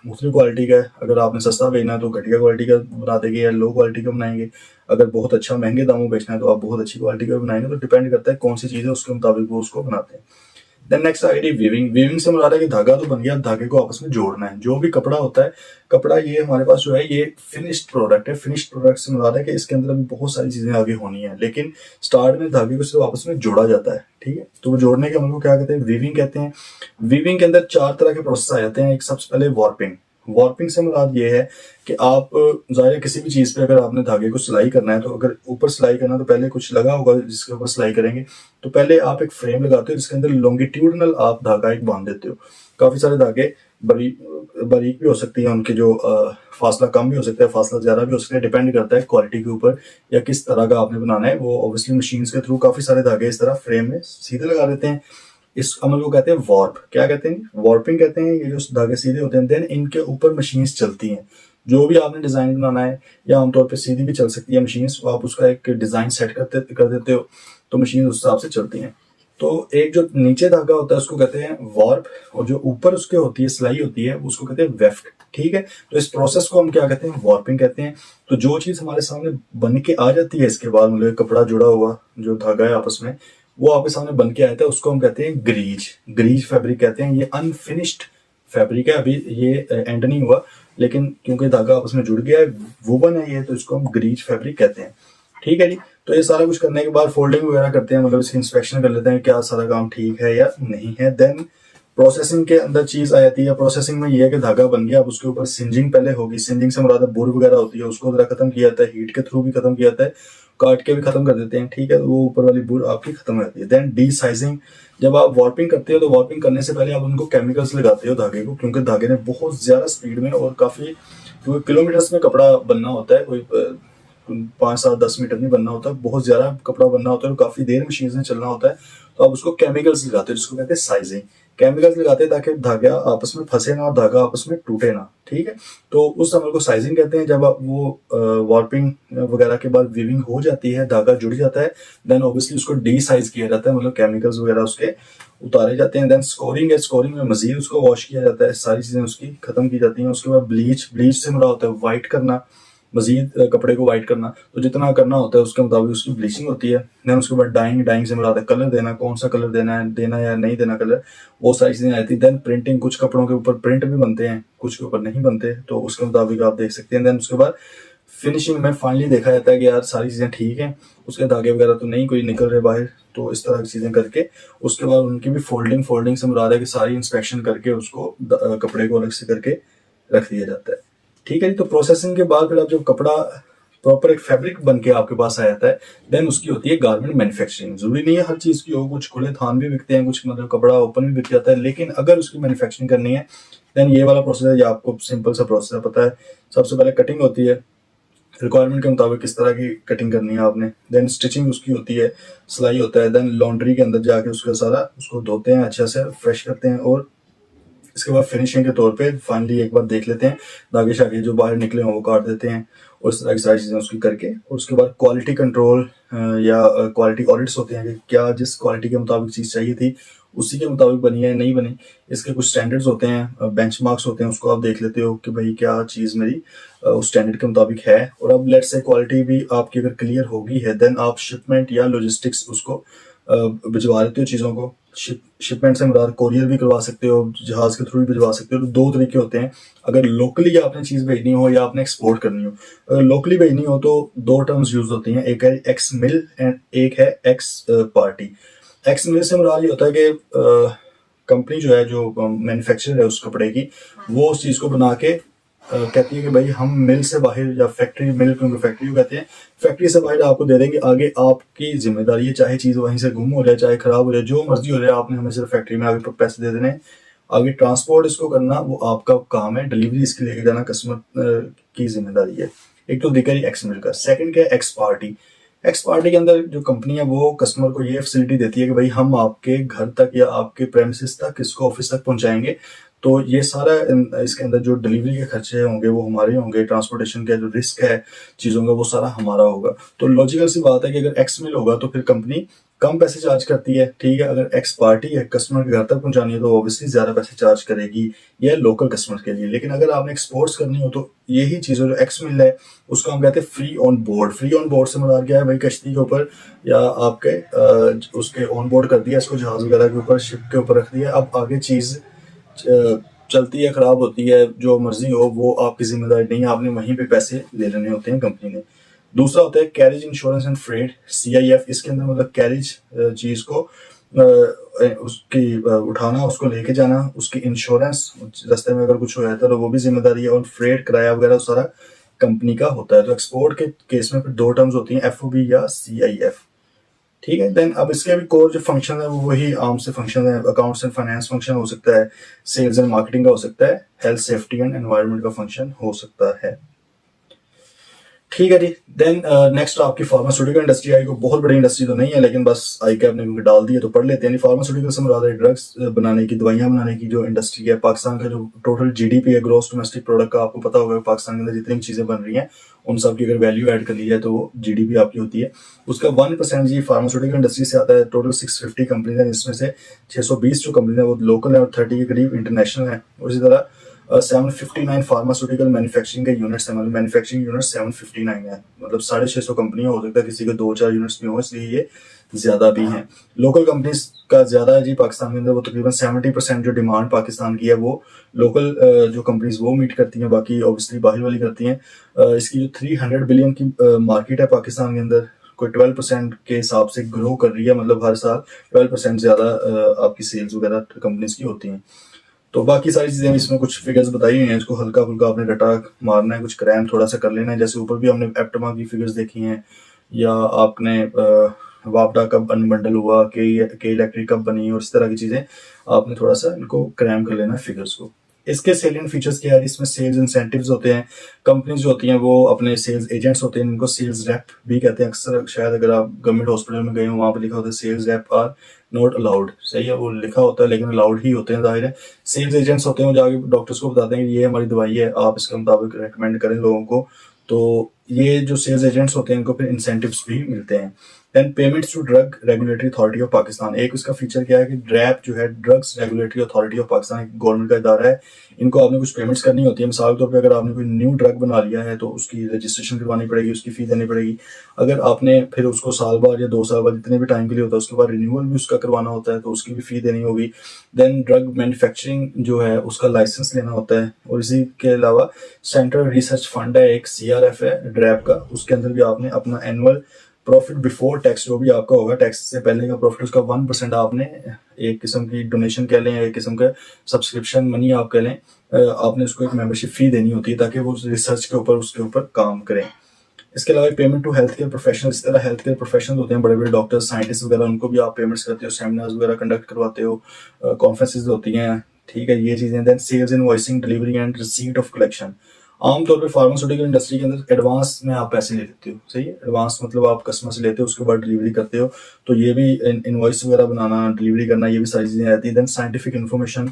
A: मुख्तलिफ क्वालिटी का है, अगर आपने सस्ता बेचना है तो घटिया क्वालिटी का बना देंगे या लो क्वालिटी का बनाएंगे। अगर बहुत अच्छा महंगे दामों बेचना है तो आप बहुत अच्छी क्वालिटी का बनाएंगे। तो डिपेंड करता है कौन सी चीज़ है, उसके मुताबिक वो उसको बनाते हैं। Then next idea weaving. Weaving से मुराद है कि धागा तो बन गया, धागे को आपस में जोड़ना है। जो भी कपड़ा होता है, कपड़ा ये हमारे पास जो है ये फिनिश्ड प्रोडक्ट है। फिनिश्ड प्रोडक्ट से मुराद है कि इसके अंदर अभी बहुत सारी चीजें आगे होनी है, लेकिन स्टार्ट में धागे को सिर्फ आपस में जोड़ा जाता है, ठीक है। तो वो जोड़ने के अमल को क्या कहते हैं, वीविंग कहते हैं। वीविंग के अंदर चार तरह के प्रोसेस आ जाते हैं। एक सबसे पहले वार्पिंग। वार्पिंग से मुराद ये है कि आप जाहिर किसी भी चीज पे अगर आपने धागे को सिलाई करना है, तो अगर ऊपर सिलाई करना है तो पहले कुछ लगा होगा जिसके ऊपर सिलाई करेंगे, तो पहले आप एक फ्रेम लगाते हो जिसके अंदर लॉन्गिट्यूडनल आप धागा एक बांध देते हो। काफी सारे धागे बारीक भी हो सकती है, उनके जो फासला कम भी हो सकता है, फासला ज्यादा भी हो सकता है, डिपेंड करता है क्वालिटी के ऊपर या किस तरह का आपने बनाना है। वो ऑब्वियसली मशीन के थ्रू काफी सारे धागे इस तरह फ्रेम में सीधे लगा देते हैं। इस अमल को कहते हैं वार्प। क्या कहते हैं, वार्पिंग कहते हैं। ये जो धागे सीधे होते हैं, देन इनके ऊपर मशीन्स चलती हैं। जो भी आपने डिजाइन बनाना है, या आमतौर पे सीधी भी चल सकती है मशीन्स, आप उसका एक डिजाइन सेट कर देते हो तो मशीन उस हिसाब से चलती हैं। तो एक जो नीचे धागा होता है उसको कहते हैं वार्प, और जो ऊपर उसके होती है सिलाई होती है उसको कहते हैं वेफ्ट, ठीक है। तो इस प्रोसेस को हम क्या कहते हैं, वार्पिंग कहते हैं। तो जो चीज हमारे सामने बन के आ जाती है इसके बाद, मतलब कपड़ा जुड़ा हुआ जो धागा है आपस में, वो आपके सामने बन के आया था, उसको हम कहते हैं ग्रीज। ग्रीज फैब्रिक कहते हैं। ये अनफिनिश्ड फैब्रिक है, अभी ये एंड नहीं हुआ, लेकिन क्योंकि धागा आपस में जुड़ गया है, वुवन है ये, तो इसको हम ग्रीज फैब्रिक कहते हैं, ठीक है जी। तो ये सारा कुछ करने के बाद फोल्डिंग वगैरह करते हैं, मतलब इसकी इंस्पेक्शन कर लेते हैं क्या सारा काम ठीक है या नहीं है। देन प्रोसेसिंग के अंदर चीज आ जाती है। प्रोसेसिंग में ये है कि धागा बन गया, अब उसके ऊपर सिंजिंग पहले होगी। सिंजिंग से मुराद बुर वगैरह होती है, उसको जरा खत्म किया जाता है, हीट के थ्रू भी खत्म किया जाता है, काट के भी खत्म कर देते हैं, ठीक है। वो ऊपर वाली बुर आपकी खत्म हो जाती है। Then desizing. जब आप वार्पिंग करते हो तो वार्पिंग करने से पहले आप उनको केमिकल्स लगाते हो धागे को, क्योंकि धागे ने बहुत ज्यादा स्पीड में और काफी, क्योंकि किलोमीटर्स में कपड़ा बनना होता है, कोई 5-7-10 मीटर नहीं बनना होता, बहुत ज्यादा कपड़ा बनना होता है और काफी देर मशीन में चलना होता है। तो आप उसको केमिकल्स लगाते हो जिसको कहते हैं साइजिंग। केमिकल्स लगाते हैं ताकि धागा आपस में फंसे ना और धागा आपस में टूटे ना, ठीक है। तो उस अमल को साइजिंग कहते हैं। जब वो वार्पिंग वगैरह के बाद वीविंग हो जाती है, धागा जुड़ जाता है, देन ऑब्वियसली उसको डी साइज किया जाता है, मतलब केमिकल्स वगैरह उसके उतारे जाते हैं। देन स्कोरिंग है, स्कोरिंग में मजीद उसको वॉश किया जाता है, सारी चीजें उसकी खत्म की जाती हैं। उसके बाद ब्लीच। ब्लीच से मुराद होता है व्हाइट करना, मजीद कपड़े को व्हाइट करना। तो जितना करना होता है उसके मुताबिक उसकी ब्लीचिंग होती है। देन उसके बाद डाइंग। डाइंग से मुराद है कलर देना, कौन सा कलर देना या नहीं देना कलर, वो सारी चीजें आती है। Then printing. कुछ कपड़ों के ऊपर प्रिंट भी बनते हैं, कुछ के ऊपर नहीं बनते, तो उसके मुताबिक आप देख सकते हैं। देन उसके बाद फिनिशिंग में फाइनली देखा जाता है कि यार सारी चीजें ठीक हैं, उसके धागे वगैरह तो नहीं कोई निकल रहे बाहर, तो इस तरह की चीजें करके उसके बाद उनकी भी फोल्डिंग। फोल्डिंग से मुराद है कि सारी इंस्पेक्शन करके उसको कपड़े को अलग से करके रख दिया जाता है, ठीक है जी। तो प्रोसेसिंग के बाद फिर आप जब कपड़ा प्रॉपर एक फैब्रिक बन के आपके पास आ जाता है, देन उसकी होती है गारमेंट मैन्युफैक्चरिंग। जरूरी नहीं है हर चीज की हो, कुछ खुले थान भी बिकते हैं, कुछ मतलब कपड़ा ओपन भी बिक जाता है, लेकिन अगर उसकी मैन्युफैक्चरिंग करनी है देन ये वाला प्रोसेस है। ये आपको सिंपल सा प्रोसेस है, पता है। सबसे पहले कटिंग होती है, रिक्वायरमेंट के मुताबिक किस तरह की कटिंग करनी है आपने, देन स्टिचिंग उसकी होती है, सिलाई होता है, देन लॉन्ड्री के अंदर जाके उसका सारा उसको धोते हैं, अच्छे से फ्रेश करते हैं, और इसके बाद फिनिशिंग के तौर पे फाइनली एक बार देख लेते हैं, दागे शागे जो बाहर निकले हों वो काट देते हैं, और इस तरह की सारी चीज़ें उसकी करके, और उसके बाद क्वालिटी कंट्रोल या क्वालिटी ऑडिट्स होते हैं कि क्या जिस क्वालिटी के मुताबिक चीज़ चाहिए थी उसी के मुताबिक बनी है नहीं बनी। इसके कुछ स्टैंडर्ड्स होते हैं, बेंचमार्क्स होते हैं, उसको आप देख लेते हो कि भाई क्या चीज़ मेरी उस स्टैंडर्ड के मुताबिक है। और अब लेट्स से क्वालिटी भी आपकी अगर क्लियर होगी है, देन आप शिपमेंट या लॉजिस्टिक्स उसको भिजवा देते हो चीज़ों को। शिपमेंट से मुराद कोरियर भी करवा सकते हो, जहाज के थ्रू भी भिजवा सकते हो। तो दो तरीके होते हैं, अगर लोकली आपने चीज़ भेजनी हो या आपने एक्सपोर्ट करनी हो। अगर लोकली भेजनी हो तो दो टर्म्स यूज होती हैं, एक है एक्स मिल एंड एक है एक्स पार्टी। एक्स मिल से मुराद ये होता है कि कंपनी जो है, जो मैन्युफैक्चरर है उस कपड़े की, वो उस चीज़ को बना के कहती है कि भाई हम मिल से बाहर, या फैक्ट्री, मिल क्योंकि फैक्ट्री को कहते हैं, फैक्ट्री से बाहर आपको दे देंगे, आगे आपकी जिम्मेदारी है, चाहे चीज़ वहीं से गुम हो जाए, चाहे खराब हो जाए, जो मर्जी हो जाए, आपने हमें सिर्फ फैक्ट्री में आगे पैसे दे देने, आगे ट्रांसपोर्ट इसको करना वो आपका काम है, डिलीवरी इसकी लेके जाना कस्टमर की जिम्मेदारी है। एक तो दिक्कत एक्स मिल का। सेकंड क्या है, एक्स पार्टी। एक्स पार्टी के अंदर जो कंपनी है वो कस्टमर को ये फैसिलिटी देती है कि भाई हम आपके घर तक या आपके प्रेमिसेस तक इसको ऑफिस तक पहुंचाएंगे, तो ये सारा इसके अंदर जो डिलीवरी के खर्चे होंगे वो हमारे होंगे, ट्रांसपोर्टेशन का जो रिस्क है चीज़ों का वो सारा हमारा होगा। तो लॉजिकल सी बात है कि अगर एक्स मिल होगा तो फिर कंपनी कम पैसे चार्ज करती है, ठीक है। अगर एक्स पार्टी है, कस्टमर के घर तक पहुंचानी है, तो ऑब्वियसली ज़्यादा पैसे चार्ज करेगी, यह लोकल कस्टमर के लिए। लेकिन अगर आपने एक्सपोर्ट्स करनी हो तो यही चीज़ जो एक्स मिल है उसको हम कहते हैं free on board. Free on board से मुराद क्या है भाई, कश्ती के ऊपर या आपके उसके ऑन बोर्ड कर दिया इसको, जहाज वगैरह के ऊपर, शिप के ऊपर रख दिया, अब आगे चीज़ चलती है, खराब होती है, जो मर्जी हो, वो आपकी जिम्मेदारी नहीं है, आपने वहीं पे पैसे ले लेने होते हैं कंपनी ने। दूसरा होता है carriage insurance and freight, CIF। इसके अंदर मतलब कैरेज चीज को उसकी उठाना, उसको लेके जाना, उसकी इंश्योरेंस, रास्ते में अगर कुछ हो जाता है तो वो भी जिम्मेदारी है, और फ्रेट किराया वगैरह सारा कंपनी का होता है। तो एक्सपोर्ट के केस में फिर दो टर्म्स होती हैं, FOB या CIF, ठीक है। देन अब इसके भी कोर जो फंक्शन है वो वही आम से फंक्शन है, अकाउंट्स एंड फाइनेंस फंक्शन हो सकता है, सेल्स एंड मार्केटिंग का हो सकता है, हेल्थ सेफ्टी एंड एनवायरनमेंट का फंक्शन हो सकता है, ठीक है जी। देन नेक्स्ट आपकी फार्मास्यूटिकल इंडस्ट्री आई। को बहुत बड़ी इंडस्ट्री तो नहीं है, लेकिन बस आई कैप ने क्योंकि डाल दिए तो पढ़ लेते हैं। फार्मास्यूटिकल से मुराद है ड्रग्स बनाने की, दवाइयां बनाने की जो इंडस्ट्री है। पाकिस्तान का जो टोटल GDP है, ग्रॉस डोमेस्टिक प्रोडक्ट का, आपको पता होगा पाकिस्तान के अंदर जितनी भी चीजें बन रही हैं उन सब की अगर वैल्यू ऐड कर ली जाए तो वो GDP आपकी होती है, उसका 1% जी फार्मास्यूटिकल इंडस्ट्री से आता है। टोटल 650 कंपनी है, जिसमें से 620 जो कंपनी है वो लोकल है और 30 के करीब इंटरनेशनल है। और इसी तरह 759 फार्मास्यूटिकल मैन्युफैक्चरिंग के यूनिट्स है, मतलब मैन्युफैक्चरिंग यूनिट 759 है, मतलब 650 कंपनियां हो सकता है, किसी के 2-4 यूनिट्स भी हो, इसलिए ये ज्यादा भी हैं। लोकल कंपनीज का ज्यादा है जी पाकिस्तान के अंदर, वो तकरीबन 70% जो डिमांड पाकिस्तान की है वो लोकल जो कंपनीज वो मीट करती हैं, बाकी ऑब्वियसली बाहर वाली करती हैं। इसकी जो 300 बिलियन की मार्केट है पाकिस्तान के अंदर, कोई 12% के हिसाब से ग्रो कर रही है, मतलब हर साल 12% ज्यादा आपकी सेल्स वगैरह कंपनीज की होती हैं। तो बाकी सारी चीजें इसमें कुछ फिगर्स बताई हुई हैं, इसको हल्का फुल्का आपने रटा मारना है, कुछ क्रैम थोड़ा सा कर लेना है। जैसे ऊपर भी हमने एप्टमा की फिगर्स देखी हैं, या आपने वापडा कब अनबंडल हुआ, के इलेक्ट्रिक कब बनी, और इस तरह की चीजें आपने थोड़ा सा इनको क्रैम कर लेना है फिगर्स को। इसके सेलियंट फीचर्स क्या है, इसमें सेल्स इंसेंटिव्स होते हैं। कंपनीज जो होती हैं वो अपने सेल्स एजेंट्स होते हैं, इनको सेल्स रेप भी कहते हैं। अक्सर शायद अगर आप गवर्नमेंट हॉस्पिटल में गए हो वहां पर लिखा होता है sales rep are not allowed, सही है, वो लिखा होता है लेकिन अलाउड ही होते हैं, जाहिर है। सेल्स एजेंट्स होते हैं, वो जाके डॉक्टर्स को बताते हैं कि ये हमारी दवाई है, आप इसके मुताबिक रेकमेंड करें लोगों को। तो ये जो सेल्स एजेंट्स होते हैं इनको फिर इंसेंटिव्स भी मिलते हैं। Then payments to drug regulatory authority of Pakistan, एक उसका फीचर क्या है कि ड्रैप जो है, drugs regulatory authority of Pakistan, एक गवर्नमेंट का इदारा है, इनको आपने कुछ पेमेंट्स करनी होती है। मिसाल के तौर पे अगर आपने कोई न्यू ड्रग बना लिया है तो उसकी रजिस्ट्रेशन करवानी पड़ेगी, उसकी फी देनी पड़ेगी। अगर आपने फिर उसको साल बाद या 2 साल बाद जितने भी टाइम के लिए होता है उसके बाद रिन्यूअल भी उसका करवाना होता है, तो उसकी भी फी देनी होगी। देन ड्रग मैन्युफैक्चरिंग जो है उसका लाइसेंस लेना होता है। और इसी के अलावा सेंट्रल रिसर्च फंड है, एक CRF है ड्रैप का, उसके अंदर भी आपने अपना एनुअल प्रॉफिट बिफोर टैक्स जो भी आपका होगा, टैक्स से पहले का प्रॉफिट, उसका 1% आपने एक किस्म की डोनेशन कह लें, एक किस्म का सब्सक्रिप्शन मनी आप कह लें, आपने उसको एक मेंबरशिप फी देनी होती है ताकि वो रिसर्च के ऊपर उसके ऊपर काम करें। इसके अलावा payment to health care professional, इस तरह हेल्थ केयर प्रोफेशनल होते हैं बड़े बड़े डॉक्टर्स, साइंटिस्ट वगैरह, उनको भी आप पेमेंट्स करते हो, सेमिनार्स वगैरह कंडक्ट करवाते हो, कॉन्फ्रेंसेज होती हैं, ठीक है, ये चीज़ें। Then sales invoicing, delivery and receipt of collection. आमतौर पे फार्मास्यूटिकल इंडस्ट्री के अंदर एडवांस में आप पैसे ले लेते हो, सही है, एडवांस मतलब आप कस्टमर से लेते हो, उसके बाद डिलीवरी करते हो, तो ये भी इनवॉइस वगैरह बनाना, डिलीवरी करना, ये भी सारी चीज़ें आती हैं। देन साइंटिफिक इन्फॉर्मेशन,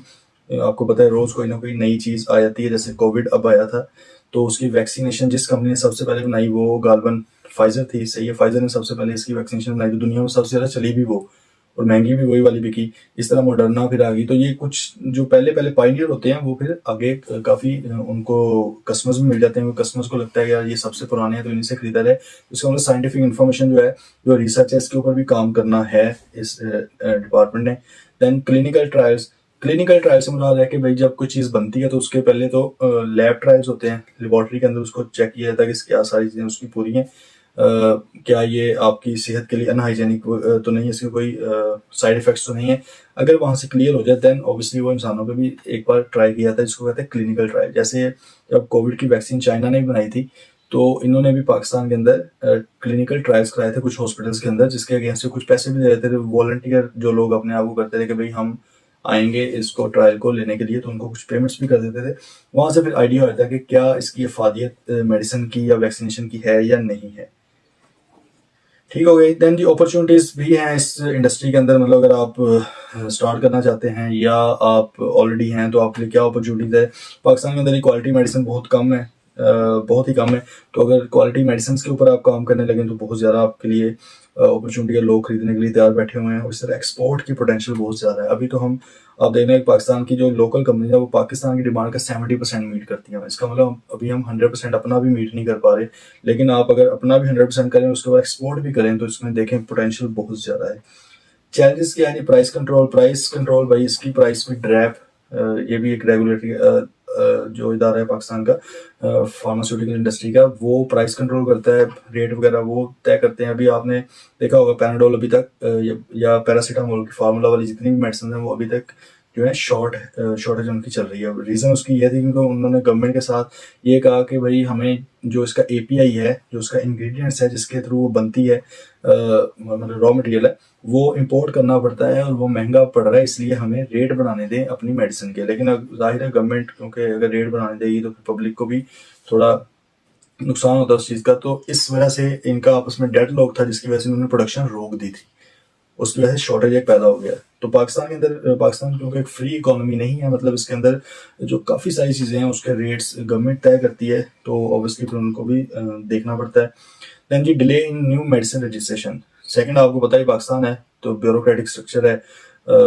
A: आपको पता है रोज कोई ना कोई नई चीज़ आ जाती है, जैसे कोविड अब आया था, तो उसकी वैक्सीनेशन जिस कंपनी ने सबसे पहले बनाई वो गालवन फाइजर थी, सही है, फाइजर ने सबसे पहले इसकी वैक्सीनेशन बनाई, तो दुनिया में सबसे ज़्यादा चली भी वो, और महंगी भी वही वाली बिकी। इस तरह मॉडर्ना फिर आ गई, तो ये कुछ जो पहले पहले पायनियर होते हैं वो फिर आगे काफ़ी उनको कस्टमर्स भी मिल जाते हैं, कस्टमर्स को लगता है यार ये सबसे पुराने हैं तो इन्हीं से खरीदा है। इसका मतलब साइंटिफिक इन्फॉर्मेशन जो है, जो रिसर्च है, इसके ऊपर भी काम करना है इस डिपार्टमेंट ने। Then clinical trials, clinical trial से मुराद है कि भाई जब कोई चीज़ बनती है तो उसके पहले तो लैब ट्रायल्स होते हैं, लेबॉर्ट्री के अंदर उसको चेक किया जाता है कि क्या सारी चीज़ें उसकी पूरी हैं, क्या ये आपकी सेहत के लिए अनहाइजेनिक तो नहीं है, इसके कोई साइड इफेक्ट्स तो नहीं है। अगर वहाँ से क्लियर हो जाए देन ऑब्वियसली वो इंसानों पे भी एक बार ट्राई किया जाता है, जिसको कहते हैं क्लिनिकल ट्रायल। जैसे जब कोविड की वैक्सीन चाइना ने बनाई थी, तो इन्होंने भी पाकिस्तान के अंदर क्लिनिकल ट्रायल्स कराए थे कुछ हॉस्पिटल्स के अंदर, जिसके अगेंस्ट कुछ पैसे भी दे रहे थे, वॉलंटियर जो लोग अपने आप को करते थे कि भाई हम आएंगे इसको ट्रायल को लेने के लिए, तो उनको कुछ पेमेंट्स भी कर देते थे। वहाँ से फिर आइडिया होता है कि क्या इसकी अफादियत मेडिसिन की या वैक्सीनेशन की है या नहीं है। ठीक हो गई। देन जी अपॉर्चुनिटीज भी हैं इस इंडस्ट्री के अंदर, मतलब अगर आप स्टार्ट करना चाहते हैं या आप ऑलरेडी हैं तो आपके लिए क्या अपॉर्चुनिटीज है। पाकिस्तान के अंदर क्वालिटी मेडिसिन बहुत कम है, बहुत ही कम है, तो अगर क्वालिटी मेडिसिन के ऊपर आप काम करने लगे तो बहुत ज़्यादा आपके लिए अपॉर्चुनिटी है, लोग खरीदने के लिए तैयार बैठे हुए हैं, और इस तरह एक्सपोर्ट की पोटेंशियल बहुत ज़्यादा है। अभी तो हम आप देख रहे हैं पाकिस्तान की जो लोकल कंपनी है वो पाकिस्तान की डिमांड का 70% मीट करती हैं, इसका मतलब अभी हम 100% अपना भी मीट नहीं कर पा रहे, लेकिन आप अगर अपना भी 100% करें उसके बाद एक्सपोर्ट भी करें तो इसमें देखें पोटेंशियल बहुत ज़्यादा है। चैलेंजेस क्या है, प्राइस कंट्रोल, प्राइस कंट्रोल भाई इसकी प्राइस भी ड्रैप, ये भी एक रेगुलेटरी जो इदारा है पाकिस्तान का फार्मास्यूटिकल इंडस्ट्री का, वो प्राइस कंट्रोल करता है, रेट वगैरह वो तय करते हैं। अभी आपने देखा होगा पैराडोल अभी तक या पैरासीटामोल की फार्मूला वाली जितनी भी मेडिसिन है वो अभी तक जो है शॉर्टेज उनकी चल रही है। रीज़न उसकी ये थी क्योंकि उन्होंने गवर्नमेंट के साथ ये कहा कि भाई हमें जो इसका एपीआई है, जो उसका इंग्रेडिएंट्स है जिसके थ्रू वो बनती है, मतलब रॉ मटेरियल है, वो इंपोर्ट करना पड़ता है और वो महंगा पड़ रहा है, इसलिए हमें रेट बनाने दें अपनी मेडिसिन के। लेकिन अब जाहिर है गवर्नमेंट क्योंकि अगर रेट बनाने देगी तो पब्लिक को भी थोड़ा नुकसान होता है उस चीज़ का, तो इस वजह से इनका आपस में डेड लॉक था जिसकी वजह से उन्होंने प्रोडक्शन रोक दी थी, उसकी वजह से शॉर्टेज एक पैदा हो गया। तो पाकिस्तान के अंदर, पाकिस्तान क्योंकि एक फ्री इकोनॉमी नहीं है, मतलब इसके अंदर जो काफ़ी सारी चीज़ें हैं उसके रेट्स गवर्नमेंट तय करती है, तो ऑब्वियसली फिर उनको भी देखना पड़ता है। Then G delay in new medicine registration, second आपको पता है पाकिस्तान है तो ब्यूरोक्रेटिक स्ट्रक्चर है,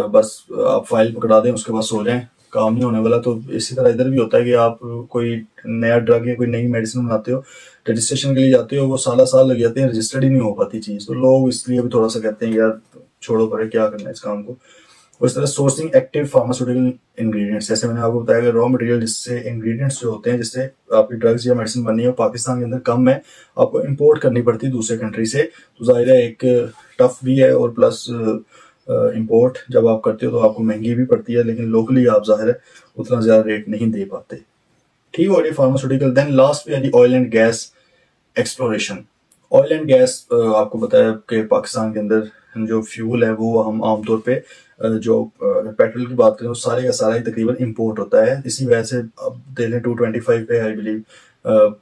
A: बस आप फाइल पकड़ा दें उसके बाद सो जाएं, काम नहीं होने वाला। तो इसी तरह इधर भी होता है कि आप कोई नया ड्रग या कोई नई मेडिसिन बनाते हो, रजिस्ट्रेशन के लिए जाते हो, वो साल लग जाते हैं, रजिस्टर्ड ही नहीं हो पाती चीज़, तो लोग इसलिए भी थोड़ा सा कहते हैं यार छोड़ो परे क्या करना है इस काम को। उस तरह सोर्सिंग एक्टिव फार्मास्यूटिकल इंग्रेडिएंट्स, जैसे मैंने आपको बताया कि रॉ मटेरियल जिससे इंग्रेडिएंट्स जो होते हैं जिससे आपकी ड्रग्स या मेडिसिन बननी है पाकिस्तान के अंदर कम है, आपको इंपोर्ट करनी पड़ती है दूसरे कंट्री से, तो जाहिर है एक टफ भी है और प्लस इंपोर्ट जब आप करते हो तो आपको महंगी भी पड़ती है, लेकिन लोकली आप जाहिर है उतना ज़्यादा रेट नहीं दे पाते। ठीक हो गई फार्मास्यूटिकल। देन लास्ट में oil and gas exploration. Oil and gas आपको पता है कि पाकिस्तान के अंदर जो फ्यूल है वो हम आमतौर पे जो पेट्रोल की बात करें तो सारे का सारा ही तकरीबन इंपोर्ट होता है, इसी वजह से अब दे लें 225 पे आई बिलीव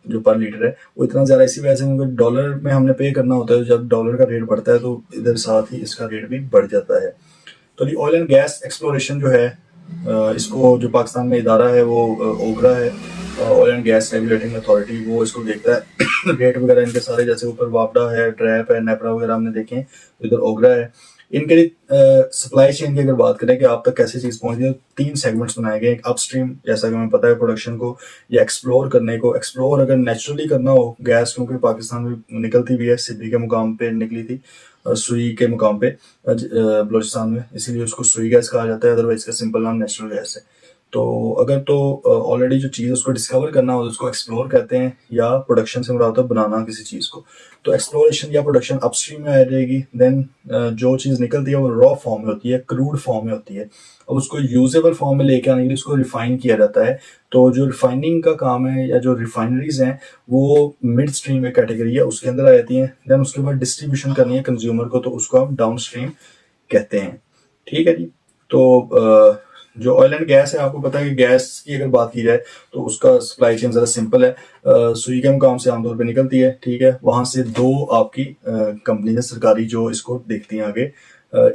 A: जो पर लीटर है वो इतना ज़्यादा, इसी वजह से क्योंकि डॉलर में हमने पे करना होता है, जब डॉलर का रेट बढ़ता है तो इधर साथ ही इसका रेट भी बढ़ जाता है। तो ऑयल एंड गैस एक्सप्लोरेशन जो है इसको जो पाकिस्तान में इदारा है वो ओगरा है, oil and gas regulating authority, वो इसको देखता है रेट वगैरह इनके सारे, जैसे ऊपर वापडा है, ट्रैप है, नेपरा वगैरह हमने देखे, इधर ओगरा है। इनके सप्लाई चेन की अगर बात करें कि आप तक कैसी चीज़ पहुंच रही है, 3 सेगमेंट्स बनाए गए। एक अपस्ट्रीम, जैसा कि हमें पता है प्रोडक्शन को या एक्सप्लोर करने को, एक्सप्लोर अगर नेचुरली करना हो गैस, क्योंकि पाकिस्तान में निकलती भी है, सिब्बी के मुकाम पे निकली थी, सुई के मुकाम पे बलोचिस्तान में, इसीलिए उसको सुई गैस कहा जाता है, अदरवाइज इसका सिंपल नाम नेचुरल गैस है। तो अगर तो ऑलरेडी जो चीज़ उसको डिस्कवर करना हो उसको एक्सप्लोर कहते हैं, या प्रोडक्शन से मुराद होता है बनाना किसी चीज़ को। तो एक्सप्लोरेशन या प्रोडक्शन अपस्ट्रीम में आ जाएगी। देन जो चीज़ निकलती है वो रॉ फॉर्म में होती है, क्रूड फॉर्म में होती है। अब उसको यूजेबल फॉर्म में लेके आने के लिए उसको रिफाइन किया जाता है। तो जो रिफाइनिंग का काम है या जो रिफाइनरीज हैं वो मिड स्ट्रीम में कैटेगरी है, उसके अंदर आ जाती हैं। देन उसके बाद डिस्ट्रीब्यूशन करनी है कंज्यूमर को, तो उसको हम डाउन स्ट्रीम कहते हैं। ठीक है जी। तो जो ऑयल एंड गैस है, आपको पता है कि गैस की अगर बात की जाए तो उसका सप्लाई चेन ज़रा सिंपल है। सुई के मुकाम से आमतौर पे निकलती है, ठीक है। वहाँ से दो आपकी कंपनी है सरकारी जो इसको देखती हैं आगे।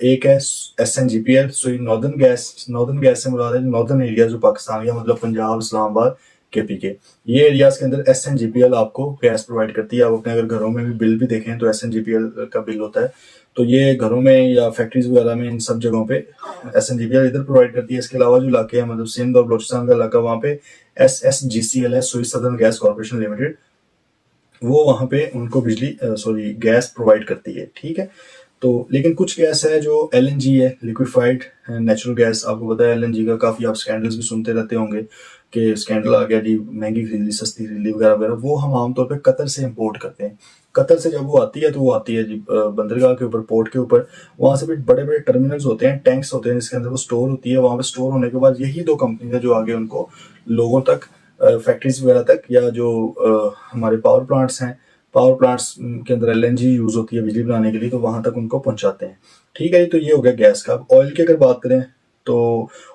A: एक है SNGPL, सुई नॉर्दर्न गैस। नॉर्दर्न गैस से मुराद है नॉर्दर्न एरिया जो पाकिस्तान का, मतलब पंजाब, इस्लामाबाद, KPK, ये एरियाज के अंदर SNGPL आपको गैस प्रोवाइड करती है। आप अपने अगर घरों में भी बिल भी देखें तो SNGPL का बिल होता है। तो ये घरों में या फैक्ट्रीज वगैरह में इन सब जगहों पे SNGPL इधर प्रोवाइड करती है। इसके अलावा जो इलाके हैं, मतलब सिंध और बलोचिस्तान का इलाका, वहाँ पे SSGCL है, सुई सदर्न गैस कॉर्पोरेशन लिमिटेड, वो वहाँ पे उनको बिजली गैस प्रोवाइड करती है। ठीक है। तो लेकिन कुछ गैस है जो LNG है, लिक्विफाइड नेचुरल गैस। आपको पता है LNG का काफ़ी आप स्कैंडल्स भी सुनते रहते होंगे कि स्कैंडल आ गया जी, महंगी खरीद ली, सस्ती खरीद ली वगैरह वगैरह। वो हम आमतौर पे कतर से इंपोर्ट करते हैं। कतर से जब वो आती है तो वो आती है जी बंदरगाह के ऊपर, पोर्ट के ऊपर। वहाँ से भी बड़े बड़े टर्मिनल्स होते हैं, टैंक्स होते हैं जिसके अंदर वो स्टोर होती है। वहाँ पे स्टोर होने के बाद यही दो कंपनी है जो आगे उनको लोगों तक, फैक्ट्रीज वगैरह तक, या जो हमारे पावर प्लांट्स हैं, पावर प्लांट्स के अंदर LNG यूज होती है बिजली बनाने के लिए, तो वहां तक उनको पहुंचाते हैं। ठीक है जी। तो ये हो गया गैस का। ऑयल की अगर बात करें तो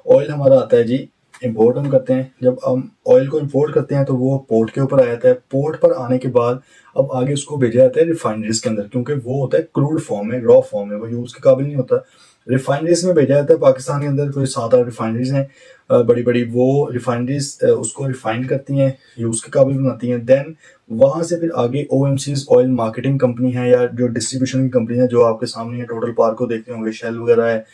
A: ऑयल हमारा आता है जी, इंपोर्ट हम करते हैं। जब हम ऑयल को इंपोर्ट करते हैं तो वो पोर्ट के ऊपर आ जाता है। पोर्ट पर आने के बाद अब आगे उसको भेजा जाता है रिफाइनरीज के अंदर, क्योंकि वो होता है क्रूड फॉर्म में, रॉ फॉर्म में, वो यूज के काबिल नहीं होता। रिफाइनरीज में भेजा जाता है। पाकिस्तान के अंदर कोई 7-8 रिफाइनरीज हैं बड़ी बड़ी। वो रिफाइनरीज उसको रिफाइन करती हैं, यूज के काबिल बनाती हैं। देन वहां से फिर आगे OMCs, ऑयल मार्केटिंग कंपनी है, या जो डिस्ट्रीब्यूशन की कंपनी है जो आपके सामने है, टोटल पार को देखते होंगे, शेल वगैरह है,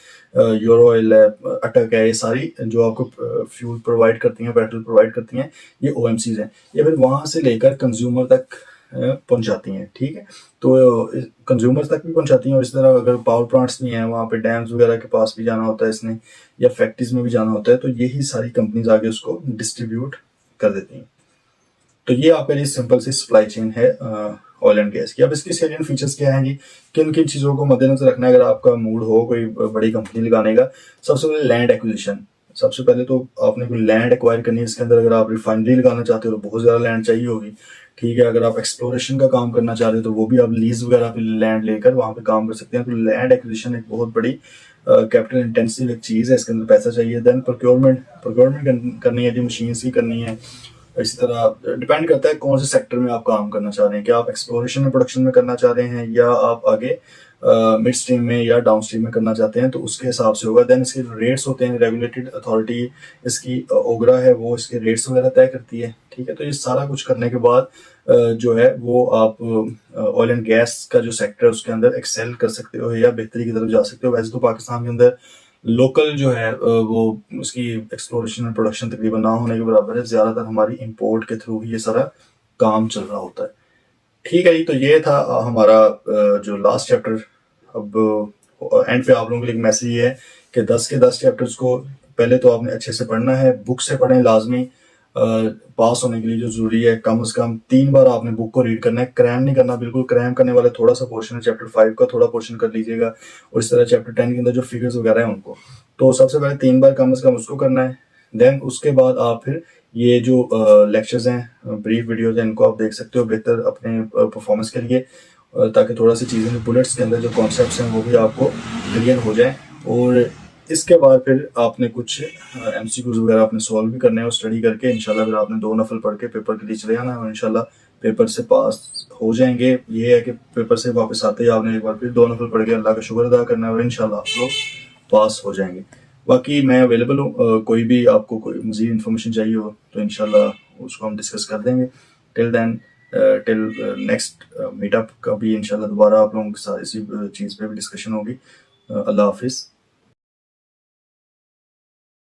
A: यूरो ऑयल है, अटक है, ये सारी जो आपको फ्यूल प्रोवाइड करती हैं, पेट्रोल प्रोवाइड करती हैं, ये OMCs हैं। ये फिर वहां से लेकर कंज्यूमर तक पहुंचाती हैं। ठीक है। तो कंज्यूमर तक भी पहुंचाती हैं। और इस तरह अगर पावर प्लांट्स भी हैं, वहाँ पे डैम्स वगैरह के पास भी जाना होता है इसने, या फैक्ट्रीज में भी जाना होता है, तो यही सारी कंपनीज आगे उसको डिस्ट्रीब्यूट कर देती हैं। तो ये आपके लिए सिंपल सी सप्लाई चेन है ऑयल एंड गैस की। अब इसके सेलिएंट फीचर्स क्या हैं जी, किन किन चीज़ों को मद्देनजर रखना है अगर आपका मूड हो कोई बड़ी कंपनी लगाने का। सबसे पहले लैंड एक्विजिशन। सबसे पहले तो आपने कोई लैंड एक्वायर करनी है। इसके अंदर अगर आप रिफाइनरी लगाना चाहते हो तो बहुत ज़्यादा लैंड चाहिए होगी। ठीक है। अगर आप एक्सप्लोरेशन का काम करना चाह रहे हो तो वो भी आप लीज वगैरह पे लैंड लेकर वहाँ पे काम कर सकते हैं। तो लैंड एक्विजिशन एक बहुत बड़ी कैपिटल इंटेंसिव एक चीज़ है, इसके अंदर पैसा चाहिए। देन प्रोक्योरमेंट करनी है जी, मशीन्स की करनी है। इसी तरह डिपेंड करता है कौन से सेक्टर में आप काम करना चाह रहे हैं, क्या आप एक्सप्लोरेशन में, प्रोडक्शन में करना चाह रहे हैं, या आप आगे मिड स्ट्रीम में या डाउन स्ट्रीम में करना चाहते हैं, तो उसके हिसाब से होगा। देन इसके रेट्स होते हैं, रेगुलेटेड अथॉरिटी इसकी ओगरा है, वो इसके रेट्स वगैरह तय करती है। ठीक है। तो ये सारा कुछ करने के बाद जो है वो आप ऑयल एंड गैस का जो सेक्टर है उसके अंदर एक्सेल कर सकते हो या बेहतरी की तरफ जा सकते हो। वैसे तो पाकिस्तान के अंदर लोकल जो है वो उसकी एक्सप्लोरेशन और प्रोडक्शन तकरीबन ना होने के बराबर है। ज़्यादातर हमारी इंपोर्ट के थ्रू ही ये सारा काम चल रहा होता है। ठीक है जी। तो ये था हमारा जो लास्ट चैप्टर। अब एंड पे आप लोगों के लिए एक मैसेज ये है कि 10 के 10 चैप्टर्स को पहले तो आपने अच्छे से पढ़ना है, बुक से पढ़ें लाजमी। पास होने के लिए जो जरूरी है, कम से कम 3 बार आपने बुक को रीड करना है। क्रैम नहीं करना बिल्कुल। क्रैम करने वाले थोड़ा सा पोर्शन है, चैप्टर 5 का थोड़ा पोर्शन कर लीजिएगा, और इस तरह चैप्टर 10 के अंदर जो फिगर्स वगैरह हैं उनको, तो सबसे पहले 3 बार कम से कम उसको करना है। देन उसके बाद आप फिर ये जो लेक्चर्स हैं, ब्रीफ वीडियोज हैं, इनको आप देख सकते हो बेहतर अपने परफॉर्मेंस के लिए, ताकि थोड़ा सी चीज़ें बुलेट्स के अंदर जो कॉन्सेप्ट्स हैं वो भी आपको क्लियर हो जाए। और इसके बाद फिर आपने कुछ MCQs वगैरह आपने सॉल्व भी करने हैं, और स्टडी करके इंशाल्लाह फिर आपने 2 नफल पढ़ के पेपर के लिए चले आना है, और इंशाल्लाह पेपर से पास हो जाएंगे। ये है कि पेपर से वापस आते ही आपने एक बार फिर 2 नफल पढ़ के अल्लाह का शुक्र अदा करना है, और इंशाल्लाह आप लोग पास हो जाएंगे। बाकी मैं अवेलेबल हूँ, कोई भी आपको कोई मज़ीद इन्फॉर्मेशन चाहिए हो तो इंशाल्लाह उसको हम डिस्कस कर देंगे। Till then, till next meetup का भी इंशाल्लाह दोबारा आप लोगों के साथ इसी चीज़ पे भी डिस्कशन होगी। अल्लाह हाफिज़।